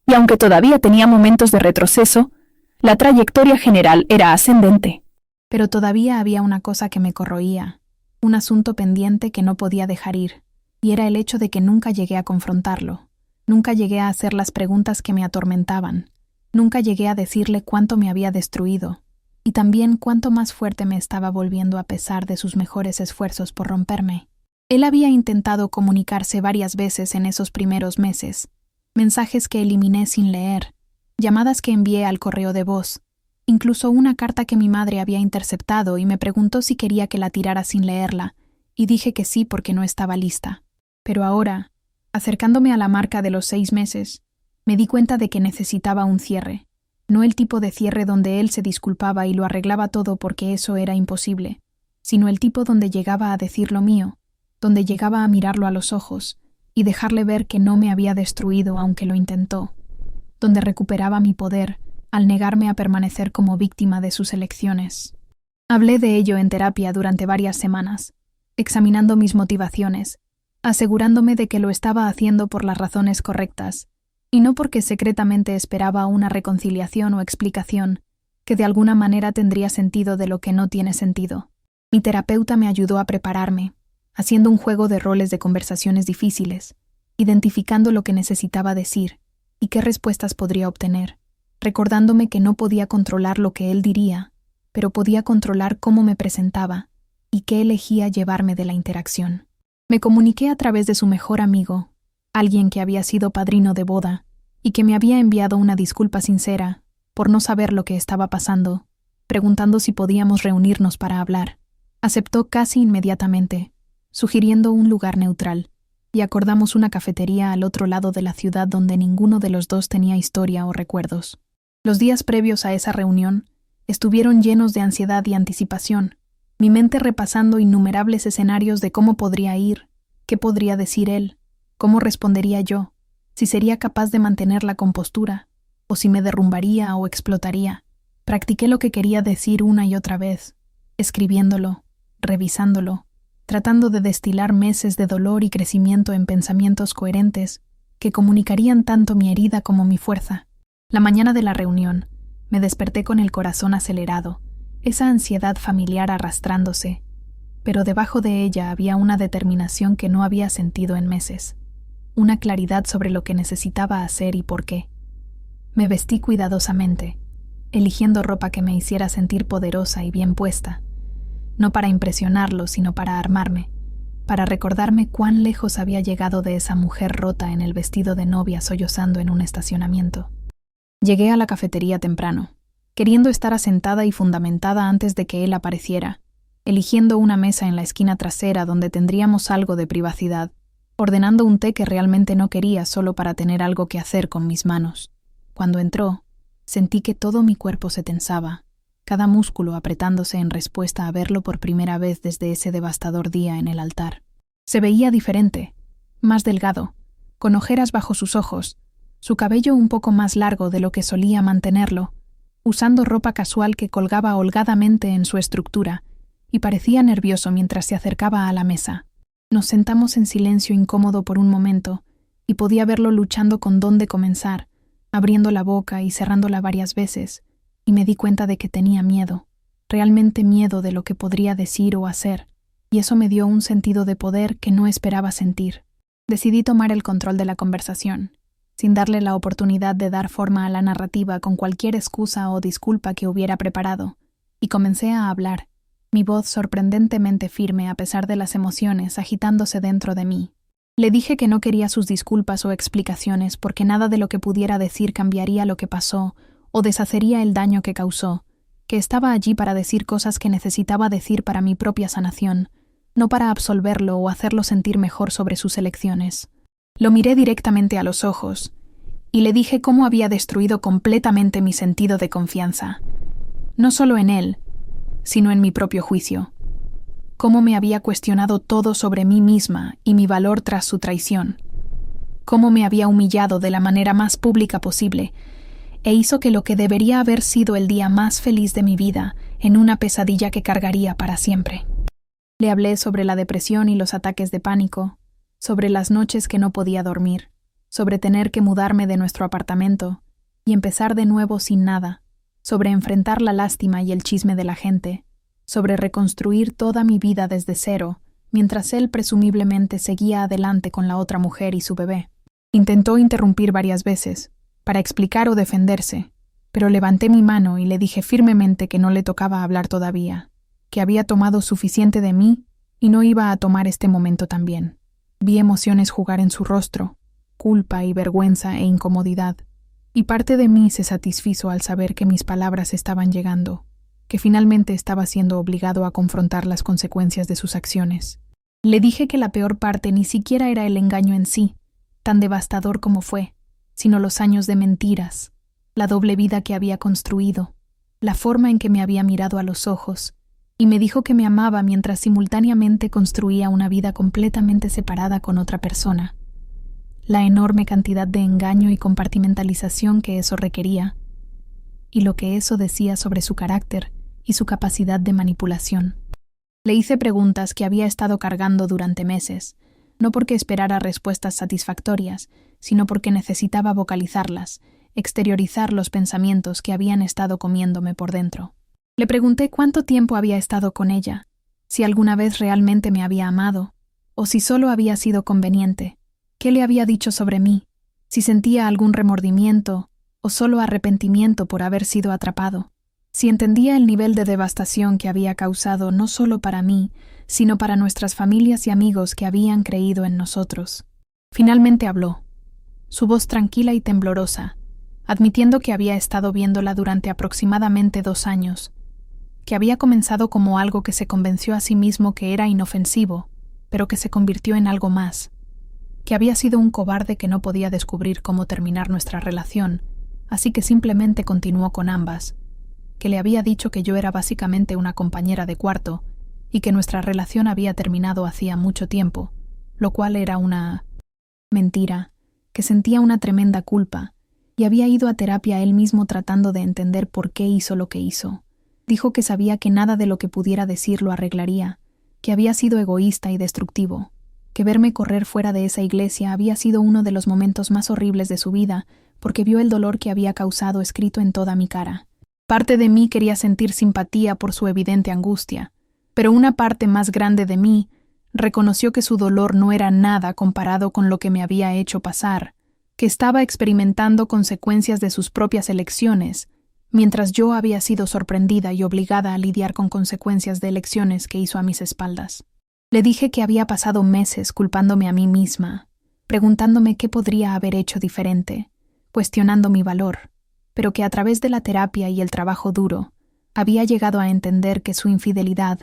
y aunque todavía tenía momentos de retroceso, la trayectoria general era ascendente. Pero todavía había una cosa que me corroía, un asunto pendiente que no podía dejar ir, y era el hecho de que nunca llegué a confrontarlo, nunca llegué a hacer las preguntas que me atormentaban, nunca llegué a decirle cuánto me había destruido, y también cuánto más fuerte me estaba volviendo a pesar de sus mejores esfuerzos por romperme. Él había intentado comunicarse varias veces en esos primeros meses, mensajes que eliminé sin leer, llamadas que envié al correo de voz, incluso una carta que mi madre había interceptado y me preguntó si quería que la tirara sin leerla, y dije que sí porque no estaba lista. Pero ahora, acercándome a la marca de los 6 meses, me di cuenta de que necesitaba un cierre, no el tipo de cierre donde él se disculpaba y lo arreglaba todo porque eso era imposible, sino el tipo donde llegaba a decir lo mío, donde llegaba a mirarlo a los ojos y dejarle ver que no me había destruido aunque lo intentó, donde recuperaba mi poder al negarme a permanecer como víctima de sus elecciones. Hablé de ello en terapia durante varias semanas, examinando mis motivaciones, asegurándome de que lo estaba haciendo por las razones correctas, y no porque secretamente esperaba una reconciliación o explicación que de alguna manera tendría sentido de lo que no tiene sentido. Mi terapeuta me ayudó a prepararme, haciendo un juego de roles de conversaciones difíciles, identificando lo que necesitaba decir y qué respuestas podría obtener, recordándome que no podía controlar lo que él diría, pero podía controlar cómo me presentaba y qué elegía llevarme de la interacción. Me comuniqué a través de su mejor amigo, alguien que había sido padrino de boda y que me había enviado una disculpa sincera por no saber lo que estaba pasando, preguntando si podíamos reunirnos para hablar. Aceptó casi inmediatamente, sugiriendo un lugar neutral, y acordamos una cafetería al otro lado de la ciudad donde ninguno de los dos tenía historia o recuerdos. Los días previos a esa reunión estuvieron llenos de ansiedad y anticipación, mi mente repasando innumerables escenarios de cómo podría ir, qué podría decir él, cómo respondería yo, si sería capaz de mantener la compostura, o si me derrumbaría o explotaría. Practiqué lo que quería decir una y otra vez, escribiéndolo, revisándolo, tratando de destilar meses de dolor y crecimiento en pensamientos coherentes que comunicarían tanto mi herida como mi fuerza. La mañana de la reunión, me desperté con el corazón acelerado, esa ansiedad familiar arrastrándose, pero debajo de ella había una determinación que no había sentido en meses, una claridad sobre lo que necesitaba hacer y por qué. Me vestí cuidadosamente, eligiendo ropa que me hiciera sentir poderosa y bien puesta, no para impresionarlo, sino para armarme, para recordarme cuán lejos había llegado de esa mujer rota en el vestido de novia sollozando en un estacionamiento. Llegué a la cafetería temprano, queriendo estar asentada y fundamentada antes de que él apareciera, eligiendo una mesa en la esquina trasera donde tendríamos algo de privacidad, ordenando un té que realmente no quería solo para tener algo que hacer con mis manos. Cuando entró, sentí que todo mi cuerpo se tensaba, cada músculo apretándose en respuesta a verlo por primera vez desde ese devastador día en el altar. Se veía diferente, más delgado, con ojeras bajo sus ojos, su cabello un poco más largo de lo que solía mantenerlo, usando ropa casual que colgaba holgadamente en su estructura, y parecía nervioso mientras se acercaba a la mesa. Nos sentamos en silencio incómodo por un momento, y podía verlo luchando con dónde comenzar, abriendo la boca y cerrándola varias veces, y me di cuenta de que tenía miedo, realmente miedo de lo que podría decir o hacer, y eso me dio un sentido de poder que no esperaba sentir. Decidí tomar el control de la conversación, sin darle la oportunidad de dar forma a la narrativa con cualquier excusa o disculpa que hubiera preparado, y comencé a hablar, mi voz sorprendentemente firme a pesar de las emociones agitándose dentro de mí. Le dije que no quería sus disculpas o explicaciones porque nada de lo que pudiera decir cambiaría lo que pasó o deshacería el daño que causó, que estaba allí para decir cosas que necesitaba decir para mi propia sanación, no para absolverlo o hacerlo sentir mejor sobre sus elecciones. Lo miré directamente a los ojos y le dije cómo había destruido completamente mi sentido de confianza, no solo en él, sino en mi propio juicio. Cómo me había cuestionado todo sobre mí misma y mi valor tras su traición. Cómo me había humillado de la manera más pública posible e hizo que lo que debería haber sido el día más feliz de mi vida en una pesadilla que cargaría para siempre. Le hablé sobre la depresión y los ataques de pánico, sobre las noches que no podía dormir, sobre tener que mudarme de nuestro apartamento y empezar de nuevo sin nada, sobre enfrentar la lástima y el chisme de la gente, sobre reconstruir toda mi vida desde cero, mientras él presumiblemente seguía adelante con la otra mujer y su bebé. Intentó interrumpir varias veces, para explicar o defenderse, pero levanté mi mano y le dije firmemente que no le tocaba hablar todavía, que había tomado suficiente de mí y no iba a tomar este momento también. Vi emociones jugar en su rostro, culpa y vergüenza e incomodidad, y parte de mí se satisfizo al saber que mis palabras estaban llegando, que finalmente estaba siendo obligado a confrontar las consecuencias de sus acciones. Le dije que la peor parte ni siquiera era el engaño en sí, tan devastador como fue, sino los años de mentiras, la doble vida que había construido, la forma en que me había mirado a los ojos, y me dijo que me amaba mientras simultáneamente construía una vida completamente separada con otra persona. La enorme cantidad de engaño y compartimentalización que eso requería, y lo que eso decía sobre su carácter y su capacidad de manipulación. Le hice preguntas que había estado cargando durante meses, no porque esperara respuestas satisfactorias, sino porque necesitaba vocalizarlas, exteriorizar los pensamientos que habían estado comiéndome por dentro. Le pregunté cuánto tiempo había estado con ella, si alguna vez realmente me había amado, o si solo había sido conveniente, qué le había dicho sobre mí, si sentía algún remordimiento o solo arrepentimiento por haber sido atrapado, si entendía el nivel de devastación que había causado no solo para mí, sino para nuestras familias y amigos que habían creído en nosotros. Finalmente habló, su voz tranquila y temblorosa, admitiendo que había estado viéndola durante aproximadamente 2 años, que había comenzado como algo que se convenció a sí mismo que era inofensivo, pero que se convirtió en algo más, que había sido un cobarde que no podía descubrir cómo terminar nuestra relación, así que simplemente continuó con ambas, que le había dicho que yo era básicamente una compañera de cuarto y que nuestra relación había terminado hacía mucho tiempo, lo cual era una mentira, que sentía una tremenda culpa y había ido a terapia él mismo tratando de entender por qué hizo lo que hizo. Dijo que sabía que nada de lo que pudiera decir lo arreglaría, que había sido egoísta y destructivo, que verme correr fuera de esa iglesia había sido uno de los momentos más horribles de su vida porque vio el dolor que había causado escrito en toda mi cara. Parte de mí quería sentir simpatía por su evidente angustia, pero una parte más grande de mí reconoció que su dolor no era nada comparado con lo que me había hecho pasar, que estaba experimentando consecuencias de sus propias elecciones, mientras yo había sido sorprendida y obligada a lidiar con consecuencias de elecciones que hizo a mis espaldas. Le dije que había pasado meses culpándome a mí misma, preguntándome qué podría haber hecho diferente, cuestionando mi valor, pero que a través de la terapia y el trabajo duro, había llegado a entender que su infidelidad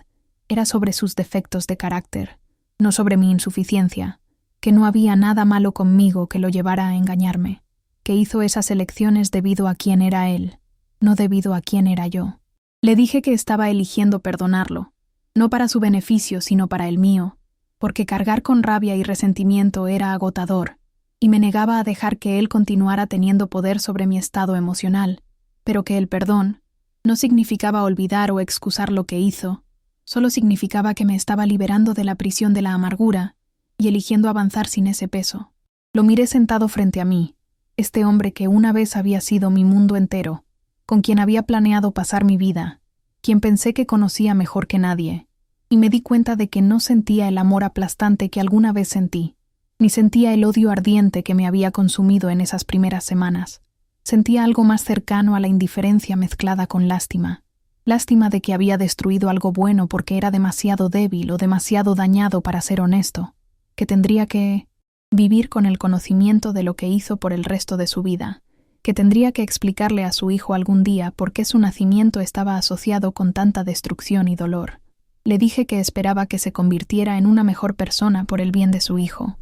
era sobre sus defectos de carácter, no sobre mi insuficiencia, que no había nada malo conmigo que lo llevara a engañarme, que hizo esas elecciones debido a quién era él, no debido a quién era yo. Le dije que estaba eligiendo perdonarlo, no para su beneficio sino para el mío, porque cargar con rabia y resentimiento era agotador, y me negaba a dejar que él continuara teniendo poder sobre mi estado emocional, pero que el perdón no significaba olvidar o excusar lo que hizo, Solo significaba que me estaba liberando de la prisión de la amargura y eligiendo avanzar sin ese peso. Lo miré sentado frente a mí, este hombre que una vez había sido mi mundo entero, con quien había planeado pasar mi vida, quien pensé que conocía mejor que nadie, y me di cuenta de que no sentía el amor aplastante que alguna vez sentí, ni sentía el odio ardiente que me había consumido en esas primeras semanas. Sentía algo más cercano a la indiferencia mezclada con lástima. Lástima de que había destruido algo bueno porque era demasiado débil o demasiado dañado para ser honesto, que tendría que vivir con el conocimiento de lo que hizo por el resto de su vida, que tendría que explicarle a su hijo algún día por qué su nacimiento estaba asociado con tanta destrucción y dolor. Le dije que esperaba que se convirtiera en una mejor persona por el bien de su hijo,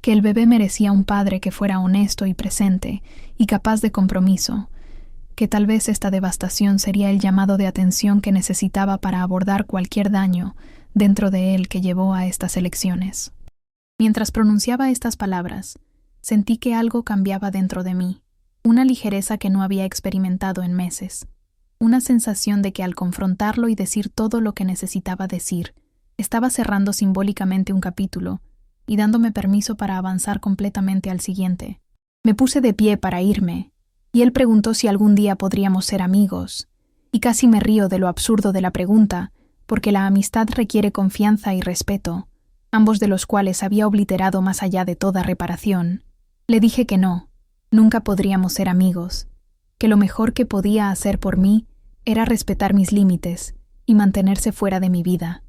que el bebé merecía un padre que fuera honesto y presente y capaz de compromiso, que tal vez esta devastación sería el llamado de atención que necesitaba para abordar cualquier daño dentro de él que llevó a estas elecciones. Mientras pronunciaba estas palabras, sentí que algo cambiaba dentro de mí, una ligereza que no había experimentado en meses, una sensación de que al confrontarlo y decir todo lo que necesitaba decir, estaba cerrando simbólicamente un capítulo y dándome permiso para avanzar completamente al siguiente. Me puse de pie para irme, y él preguntó si algún día podríamos ser amigos, y casi me río de lo absurdo de la pregunta, porque la amistad requiere confianza y respeto, ambos de los cuales había obliterado más allá de toda reparación. Le dije que no, nunca podríamos ser amigos, que lo mejor que podía hacer por mí era respetar mis límites y mantenerse fuera de mi vida,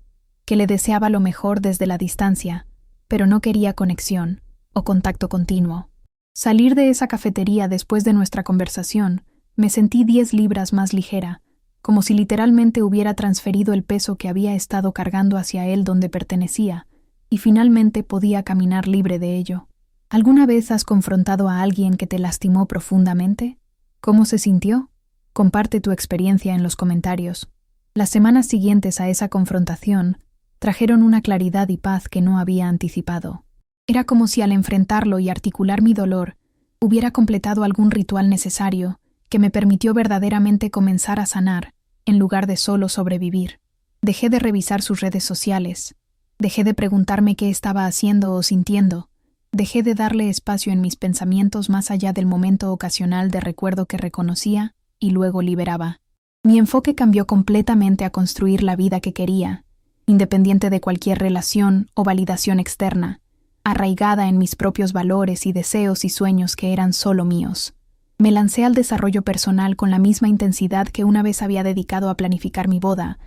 que le deseaba lo mejor desde la distancia, pero no quería conexión o contacto continuo. Salir de esa cafetería después de nuestra conversación, me sentí 10 libras más ligera, como si literalmente hubiera transferido el peso que había estado cargando hacia él donde pertenecía, y finalmente podía caminar libre de ello. ¿Alguna vez has confrontado a alguien que te lastimó profundamente? ¿Cómo se sintió? Comparte tu experiencia en los comentarios. Las semanas siguientes a esa confrontación trajeron una claridad y paz que no había anticipado. Era como si al enfrentarlo y articular mi dolor, hubiera completado algún ritual necesario que me permitió verdaderamente comenzar a sanar, en lugar de solo sobrevivir. Dejé de revisar sus redes sociales. Dejé de preguntarme qué estaba haciendo o sintiendo. Dejé de darle espacio en mis pensamientos más allá del momento ocasional de recuerdo que reconocía y luego liberaba. Mi enfoque cambió completamente a construir la vida que quería, independiente de cualquier relación o validación externa, arraigada en mis propios valores y deseos y sueños que eran solo míos. Me lancé al desarrollo personal con la misma intensidad que una vez había dedicado a planificar mi boda,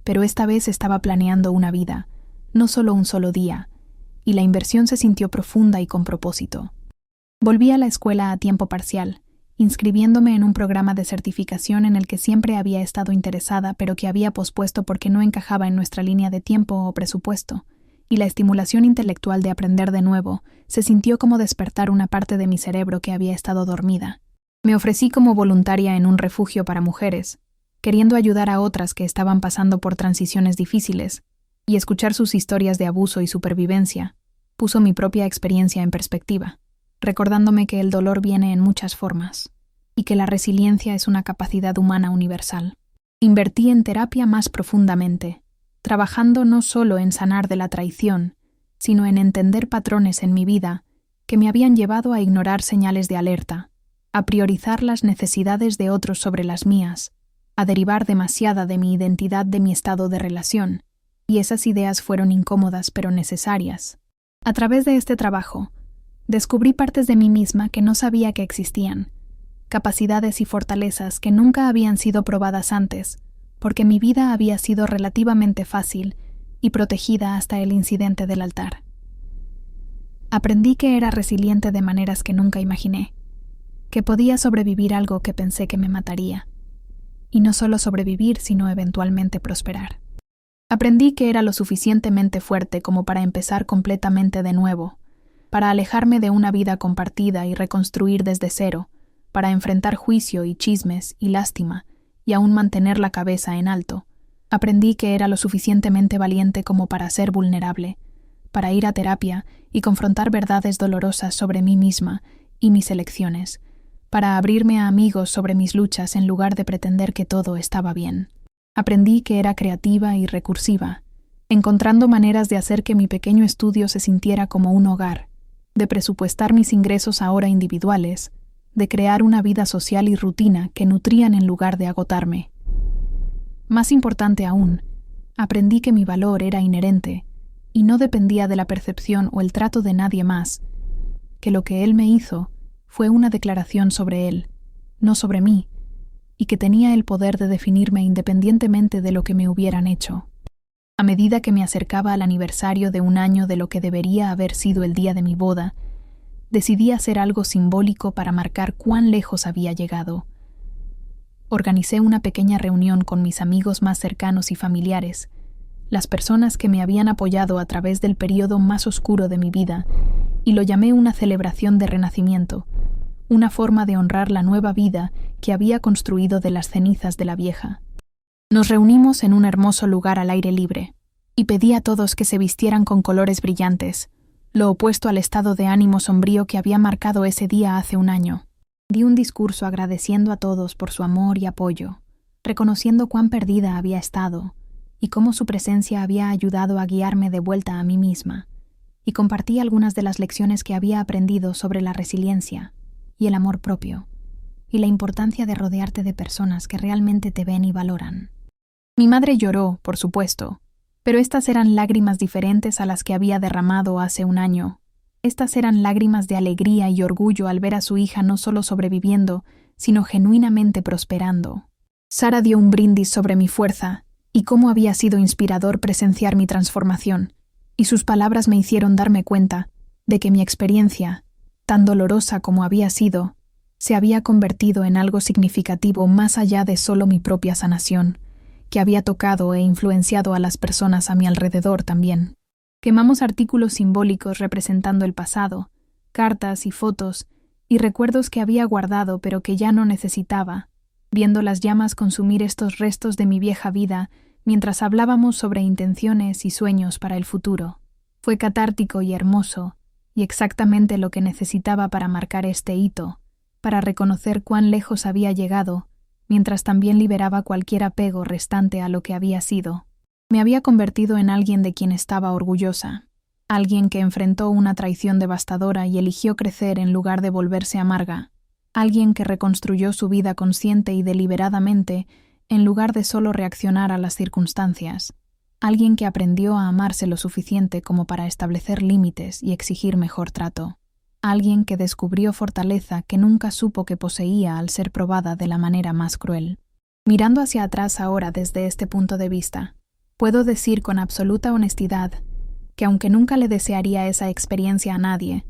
pero esta vez estaba planeando una vida, no solo un solo día, y la inversión se sintió profunda y con propósito. Volví a la escuela a tiempo parcial, inscribiéndome en un programa de certificación en el que siempre había estado interesada, pero que había pospuesto porque no encajaba en nuestra línea de tiempo o presupuesto, y la estimulación intelectual de aprender de nuevo se sintió como despertar una parte de mi cerebro que había estado dormida. Me ofrecí como voluntaria en un refugio para mujeres, queriendo ayudar a otras que estaban pasando por transiciones difíciles, y escuchar sus historias de abuso y supervivencia puso mi propia experiencia en perspectiva, recordándome que el dolor viene en muchas formas y que la resiliencia es una capacidad humana universal. Invertí en terapia más profundamente, trabajando no solo en sanar de la traición, sino en entender patrones en mi vida que me habían llevado a ignorar señales de alerta, a priorizar las necesidades de otros sobre las mías, a derivar demasiada de mi identidad de mi estado de relación, y esas ideas fueron incómodas pero necesarias. A través de este trabajo, descubrí partes de mí misma que no sabía que existían, capacidades y fortalezas que nunca habían sido probadas antes, porque mi vida había sido relativamente fácil y protegida hasta el incidente del altar. Aprendí que era resiliente de maneras que nunca imaginé, que podía sobrevivir algo que pensé que me mataría, y no solo sobrevivir, sino eventualmente prosperar. Aprendí que era lo suficientemente fuerte como para empezar completamente de nuevo, para alejarme de una vida compartida y reconstruir desde cero, para enfrentar juicio y chismes y lástima, y aún mantener la cabeza en alto. Aprendí que era lo suficientemente valiente como para ser vulnerable, para ir a terapia y confrontar verdades dolorosas sobre mí misma y mis elecciones, para abrirme a amigos sobre mis luchas en lugar de pretender que todo estaba bien. Aprendí que era creativa y recursiva, encontrando maneras de hacer que mi pequeño estudio se sintiera como un hogar, de presupuestar mis ingresos ahora individuales, de crear una vida social y rutina que nutrían en lugar de agotarme. Más importante aún, aprendí que mi valor era inherente y no dependía de la percepción o el trato de nadie más, que lo que él me hizo fue una declaración sobre él, no sobre mí, y que tenía el poder de definirme independientemente de lo que me hubieran hecho. A medida que me acercaba al aniversario de un año de lo que debería haber sido el día de mi boda, decidí hacer algo simbólico para marcar cuán lejos había llegado. Organicé una pequeña reunión con mis amigos más cercanos y familiares, las personas que me habían apoyado a través del período más oscuro de mi vida, y lo llamé una celebración de renacimiento, una forma de honrar la nueva vida que había construido de las cenizas de la vieja. Nos reunimos en un hermoso lugar al aire libre, y pedí a todos que se vistieran con colores brillantes, lo opuesto al estado de ánimo sombrío que había marcado ese día hace un año. Di un discurso agradeciendo a todos por su amor y apoyo, reconociendo cuán perdida había estado, y cómo su presencia había ayudado a guiarme de vuelta a mí misma, y compartí algunas de las lecciones que había aprendido sobre la resiliencia y el amor propio, y la importancia de rodearte de personas que realmente te ven y valoran. Mi madre lloró, por supuesto, pero estas eran lágrimas diferentes a las que había derramado hace un año. Estas eran lágrimas de alegría y orgullo al ver a su hija no solo sobreviviendo, sino genuinamente prosperando. Sara dio un brindis sobre mi fuerza y cómo había sido inspirador presenciar mi transformación, y sus palabras me hicieron darme cuenta de que mi experiencia, tan dolorosa como había sido, se había convertido en algo significativo más allá de solo mi propia sanación, que había tocado e influenciado a las personas a mi alrededor también. Quemamos artículos simbólicos representando el pasado, cartas y fotos, y recuerdos que había guardado pero que ya no necesitaba, viendo las llamas consumir estos restos de mi vieja vida mientras hablábamos sobre intenciones y sueños para el futuro. Fue catártico y hermoso, y exactamente lo que necesitaba para marcar este hito, para reconocer cuán lejos había llegado, mientras también liberaba cualquier apego restante a lo que había sido. Me había convertido en alguien de quien estaba orgullosa, alguien que enfrentó una traición devastadora y eligió crecer en lugar de volverse amarga, alguien que reconstruyó su vida consciente y deliberadamente en lugar de solo reaccionar a las circunstancias, alguien que aprendió a amarse lo suficiente como para establecer límites y exigir mejor trato. Alguien que descubrió fortaleza que nunca supo que poseía al ser probada de la manera más cruel. Mirando hacia atrás ahora desde este punto de vista, puedo decir con absoluta honestidad que aunque nunca le desearía esa experiencia a nadie,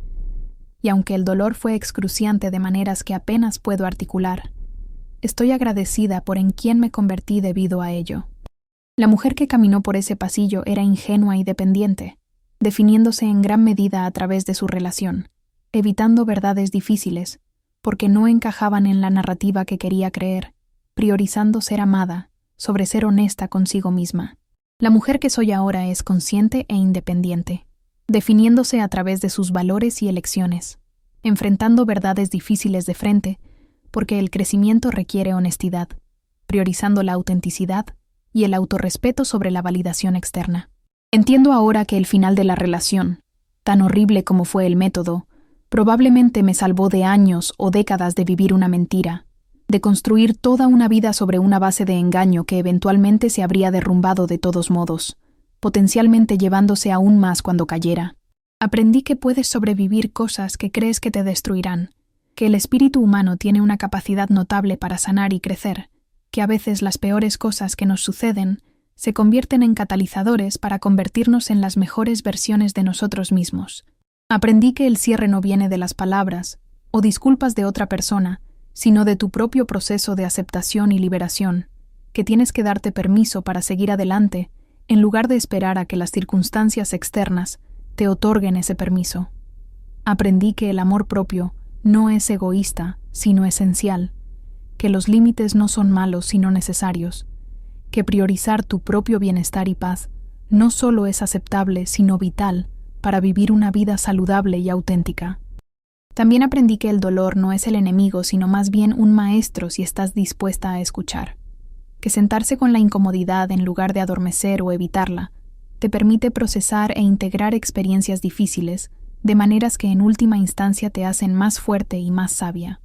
y aunque el dolor fue excruciante de maneras que apenas puedo articular, estoy agradecida por en quién me convertí debido a ello. La mujer que caminó por ese pasillo era ingenua y dependiente, definiéndose en gran medida a través de su relación, evitando verdades difíciles, porque no encajaban en la narrativa que quería creer, priorizando ser amada sobre ser honesta consigo misma. La mujer que soy ahora es consciente e independiente, definiéndose a través de sus valores y elecciones, enfrentando verdades difíciles de frente, porque el crecimiento requiere honestidad, priorizando la autenticidad y el autorrespeto sobre la validación externa. Entiendo ahora que el final de la relación, tan horrible como fue el método, probablemente me salvó de años o décadas de vivir una mentira, de construir toda una vida sobre una base de engaño que eventualmente se habría derrumbado de todos modos, potencialmente llevándose aún más cuando cayera. Aprendí que puedes sobrevivir cosas que crees que te destruirán, que el espíritu humano tiene una capacidad notable para sanar y crecer, que a veces las peores cosas que nos suceden se convierten en catalizadores para convertirnos en las mejores versiones de nosotros mismos. Aprendí que el cierre no viene de las palabras o disculpas de otra persona, sino de tu propio proceso de aceptación y liberación, que tienes que darte permiso para seguir adelante en lugar de esperar a que las circunstancias externas te otorguen ese permiso. Aprendí que el amor propio no es egoísta, sino esencial, que los límites no son malos, sino necesarios, que priorizar tu propio bienestar y paz no solo es aceptable, sino vital para vivir una vida saludable y auténtica. También aprendí que el dolor no es el enemigo, sino más bien un maestro si estás dispuesta a escuchar. que sentarse con la incomodidad en lugar de adormecer o evitarla te permite procesar e integrar experiencias difíciles de maneras que en última instancia te hacen más fuerte y más sabia.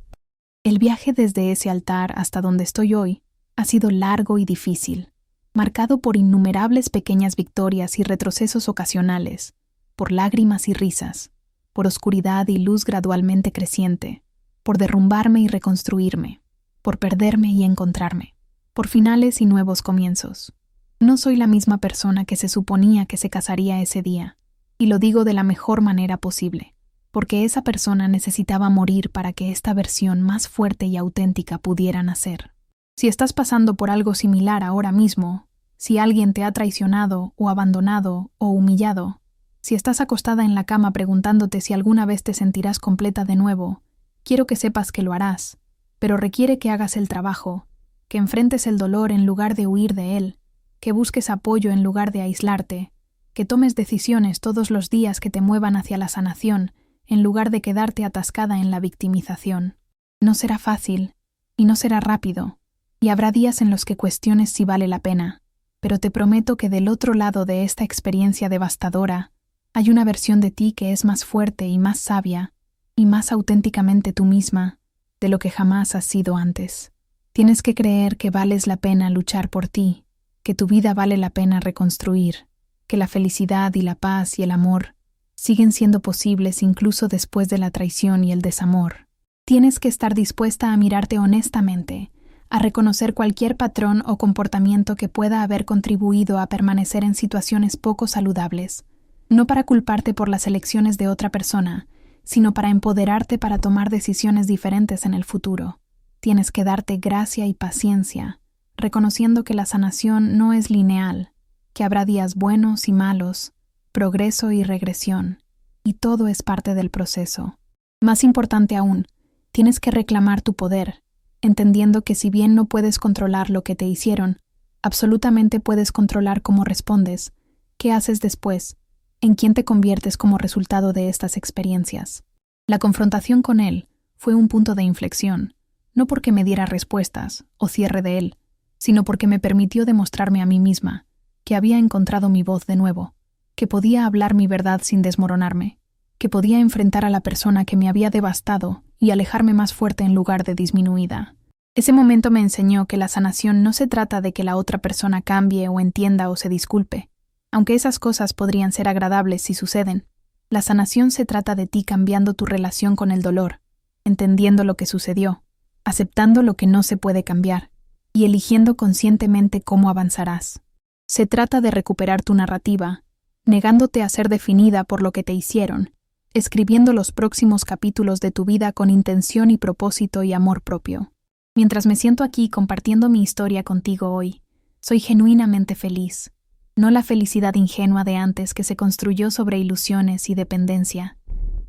El viaje desde ese altar hasta donde estoy hoy ha sido largo y difícil, marcado por innumerables pequeñas victorias y retrocesos ocasionales, por lágrimas y risas, por oscuridad y luz gradualmente creciente, por derrumbarme y reconstruirme, por perderme y encontrarme, por finales y nuevos comienzos. No soy la misma persona que se suponía que se casaría ese día, y lo digo de la mejor manera posible, porque esa persona necesitaba morir para que esta versión más fuerte y auténtica pudiera nacer. Si estás pasando por algo similar ahora mismo, si alguien te ha traicionado o abandonado o humillado, si estás acostada en la cama preguntándote si alguna vez te sentirás completa de nuevo, quiero que sepas que lo harás, pero requiere que hagas el trabajo, que enfrentes el dolor en lugar de huir de él, que busques apoyo en lugar de aislarte, que tomes decisiones todos los días que te muevan hacia la sanación en lugar de quedarte atascada en la victimización. No será fácil, y no será rápido, y habrá días en los que cuestiones si vale la pena, pero te prometo que del otro lado de esta experiencia devastadora hay una versión de ti que es más fuerte y más sabia, y más auténticamente tú misma de lo que jamás has sido antes. Tienes que creer que vales la pena luchar por ti, que tu vida vale la pena reconstruir, que la felicidad y la paz y el amor siguen siendo posibles incluso después de la traición y el desamor. Tienes que estar dispuesta a mirarte honestamente, a reconocer cualquier patrón o comportamiento que pueda haber contribuido a permanecer en situaciones poco saludables, no para culparte por las elecciones de otra persona, sino para empoderarte para tomar decisiones diferentes en el futuro. Tienes que darte gracia y paciencia, reconociendo que la sanación no es lineal, que habrá días buenos y malos, progreso y regresión, y todo es parte del proceso. Más importante aún, tienes que reclamar tu poder, entendiendo que si bien no puedes controlar lo que te hicieron, absolutamente puedes controlar cómo respondes, qué haces después, en quién te conviertes como resultado de estas experiencias. La confrontación con él fue un punto de inflexión, no porque me diera respuestas o cierre de él, sino porque me permitió demostrarme a mí misma que había encontrado mi voz de nuevo, que podía hablar mi verdad sin desmoronarme, que podía enfrentar a la persona que me había devastado y alejarme más fuerte en lugar de disminuida. Ese momento me enseñó que la sanación no se trata de que la otra persona cambie o entienda o se disculpe, aunque esas cosas podrían ser agradables si suceden. La sanación se trata de ti cambiando tu relación con el dolor, entendiendo lo que sucedió, aceptando lo que no se puede cambiar y eligiendo conscientemente cómo avanzarás. Se trata de recuperar tu narrativa, negándote a ser definida por lo que te hicieron, escribiendo los próximos capítulos de tu vida con intención y propósito y amor propio. Mientras me siento aquí compartiendo mi historia contigo hoy, soy genuinamente feliz. No la felicidad ingenua de antes que se construyó sobre ilusiones y dependencia,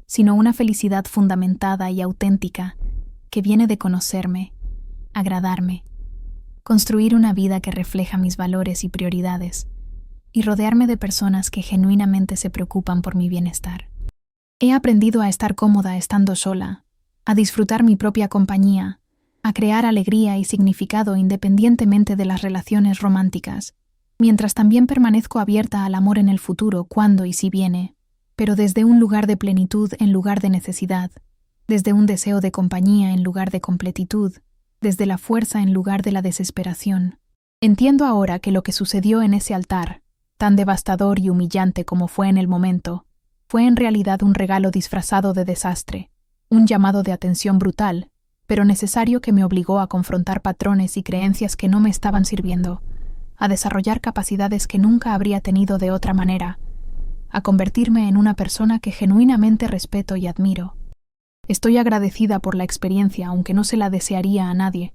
sino una felicidad fundamentada y auténtica que viene de conocerme, agradarme, construir una vida que refleja mis valores y prioridades, y rodearme de personas que genuinamente se preocupan por mi bienestar. He aprendido a estar cómoda estando sola, a disfrutar mi propia compañía, a crear alegría y significado independientemente de las relaciones románticas, mientras también permanezco abierta al amor en el futuro cuando y si viene, pero desde un lugar de plenitud en lugar de necesidad, desde un deseo de compañía en lugar de completitud, desde la fuerza en lugar de la desesperación. Entiendo ahora que lo que sucedió en ese altar, tan devastador y humillante como fue en el momento, fue en realidad un regalo disfrazado de desastre, un llamado de atención brutal, pero necesario que me obligó a confrontar patrones y creencias que no me estaban sirviendo, a desarrollar capacidades que nunca habría tenido de otra manera, a convertirme en una persona que genuinamente respeto y admiro. Estoy agradecida por la experiencia, aunque no se la desearía a nadie,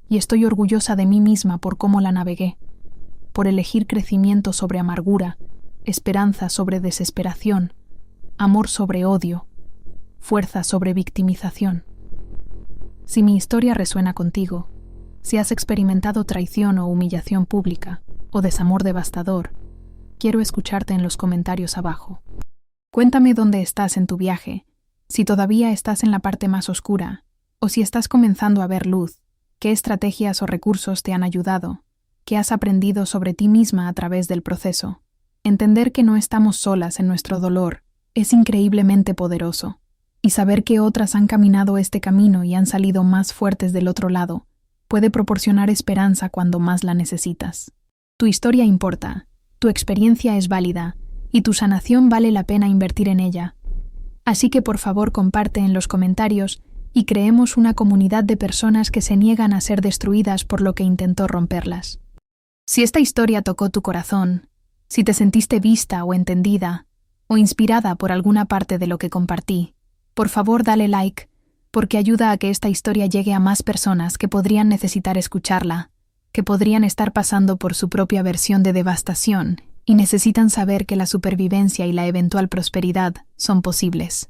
y estoy orgullosa de mí misma por cómo la navegué, por elegir crecimiento sobre amargura, esperanza sobre desesperación, amor sobre odio, fuerza sobre victimización. Si mi historia resuena contigo, si has experimentado traición o humillación pública, o desamor devastador, quiero escucharte en los comentarios abajo. Cuéntame dónde estás en tu viaje, si todavía estás en la parte más oscura, o si estás comenzando a ver luz, qué estrategias o recursos te han ayudado, qué has aprendido sobre ti misma a través del proceso. Entender que no estamos solas en nuestro dolor es increíblemente poderoso, y saber que otras han caminado este camino y han salido más fuertes del otro lado puede proporcionar esperanza cuando más la necesitas. Tu historia importa, tu experiencia es válida, y tu sanación vale la pena invertir en ella. Así que por favor comparte en los comentarios y creemos una comunidad de personas que se niegan a ser destruidas por lo que intentó romperlas. Si esta historia tocó tu corazón, si te sentiste vista o entendida, o inspirada por alguna parte de lo que compartí, por favor dale like, porque ayuda a que esta historia llegue a más personas que podrían necesitar escucharla, que podrían estar pasando por su propia versión de devastación y necesitan saber que la supervivencia y la eventual prosperidad son posibles.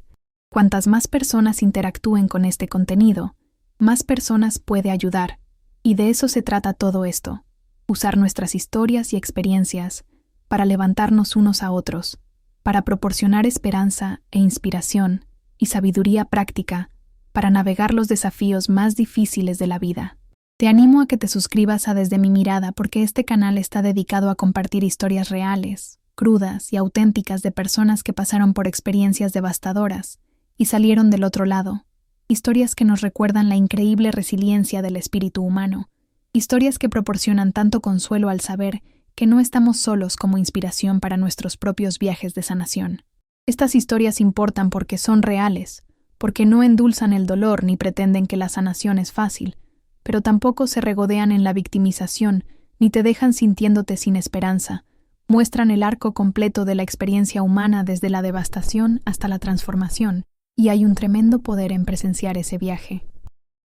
Cuantas más personas interactúen con este contenido, más personas puede ayudar, y de eso se trata todo esto, usar nuestras historias y experiencias para levantarnos unos a otros, para proporcionar esperanza e inspiración y sabiduría práctica para navegar los desafíos más difíciles de la vida. Te animo a que te suscribas a Desde mi Mirada porque este canal está dedicado a compartir historias reales, crudas y auténticas de personas que pasaron por experiencias devastadoras y salieron del otro lado, historias que nos recuerdan la increíble resiliencia del espíritu humano, historias que proporcionan tanto consuelo al saber que no estamos solos como inspiración para nuestros propios viajes de sanación. Estas historias importan porque son reales, porque no endulzan el dolor ni pretenden que la sanación es fácil, pero tampoco se regodean en la victimización ni te dejan sintiéndote sin esperanza. Muestran el arco completo de la experiencia humana desde la devastación hasta la transformación, y hay un tremendo poder en presenciar ese viaje.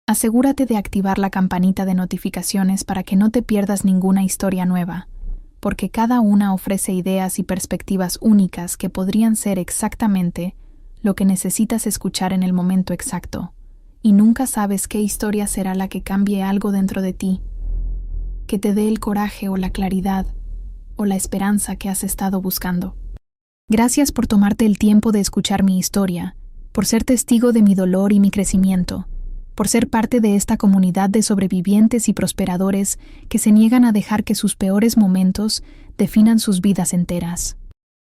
Asegúrate de activar la campanita de notificaciones para que no te pierdas ninguna historia nueva, porque cada una ofrece ideas y perspectivas únicas que podrían ser exactamente lo que necesitas escuchar en el momento exacto, y nunca sabes qué historia será la que cambie algo dentro de ti, que te dé el coraje o la claridad o la esperanza que has estado buscando. Gracias por tomarte el tiempo de escuchar mi historia, por ser testigo de mi dolor y mi crecimiento, por ser parte de esta comunidad de sobrevivientes y prosperadores que se niegan a dejar que sus peores momentos definan sus vidas enteras.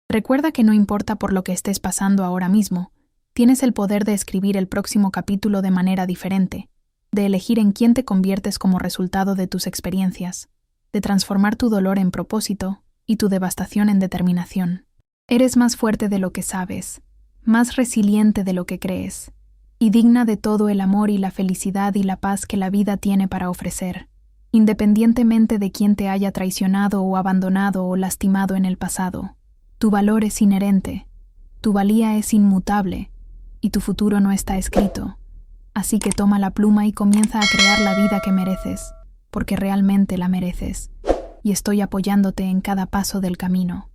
Recuerda que no importa por lo que estés pasando ahora mismo, tienes el poder de escribir el próximo capítulo de manera diferente, de elegir en quién te conviertes como resultado de tus experiencias, de transformar tu dolor en propósito y tu devastación en determinación. Eres más fuerte de lo que sabes, más resiliente de lo que crees, y digna de todo el amor y la felicidad y la paz que la vida tiene para ofrecer, independientemente de quién te haya traicionado o abandonado o lastimado en el pasado. Tu valor es inherente, tu valía es inmutable, y tu futuro no está escrito. Así que toma la pluma y comienza a crear la vida que mereces, porque realmente la mereces, y estoy apoyándote en cada paso del camino.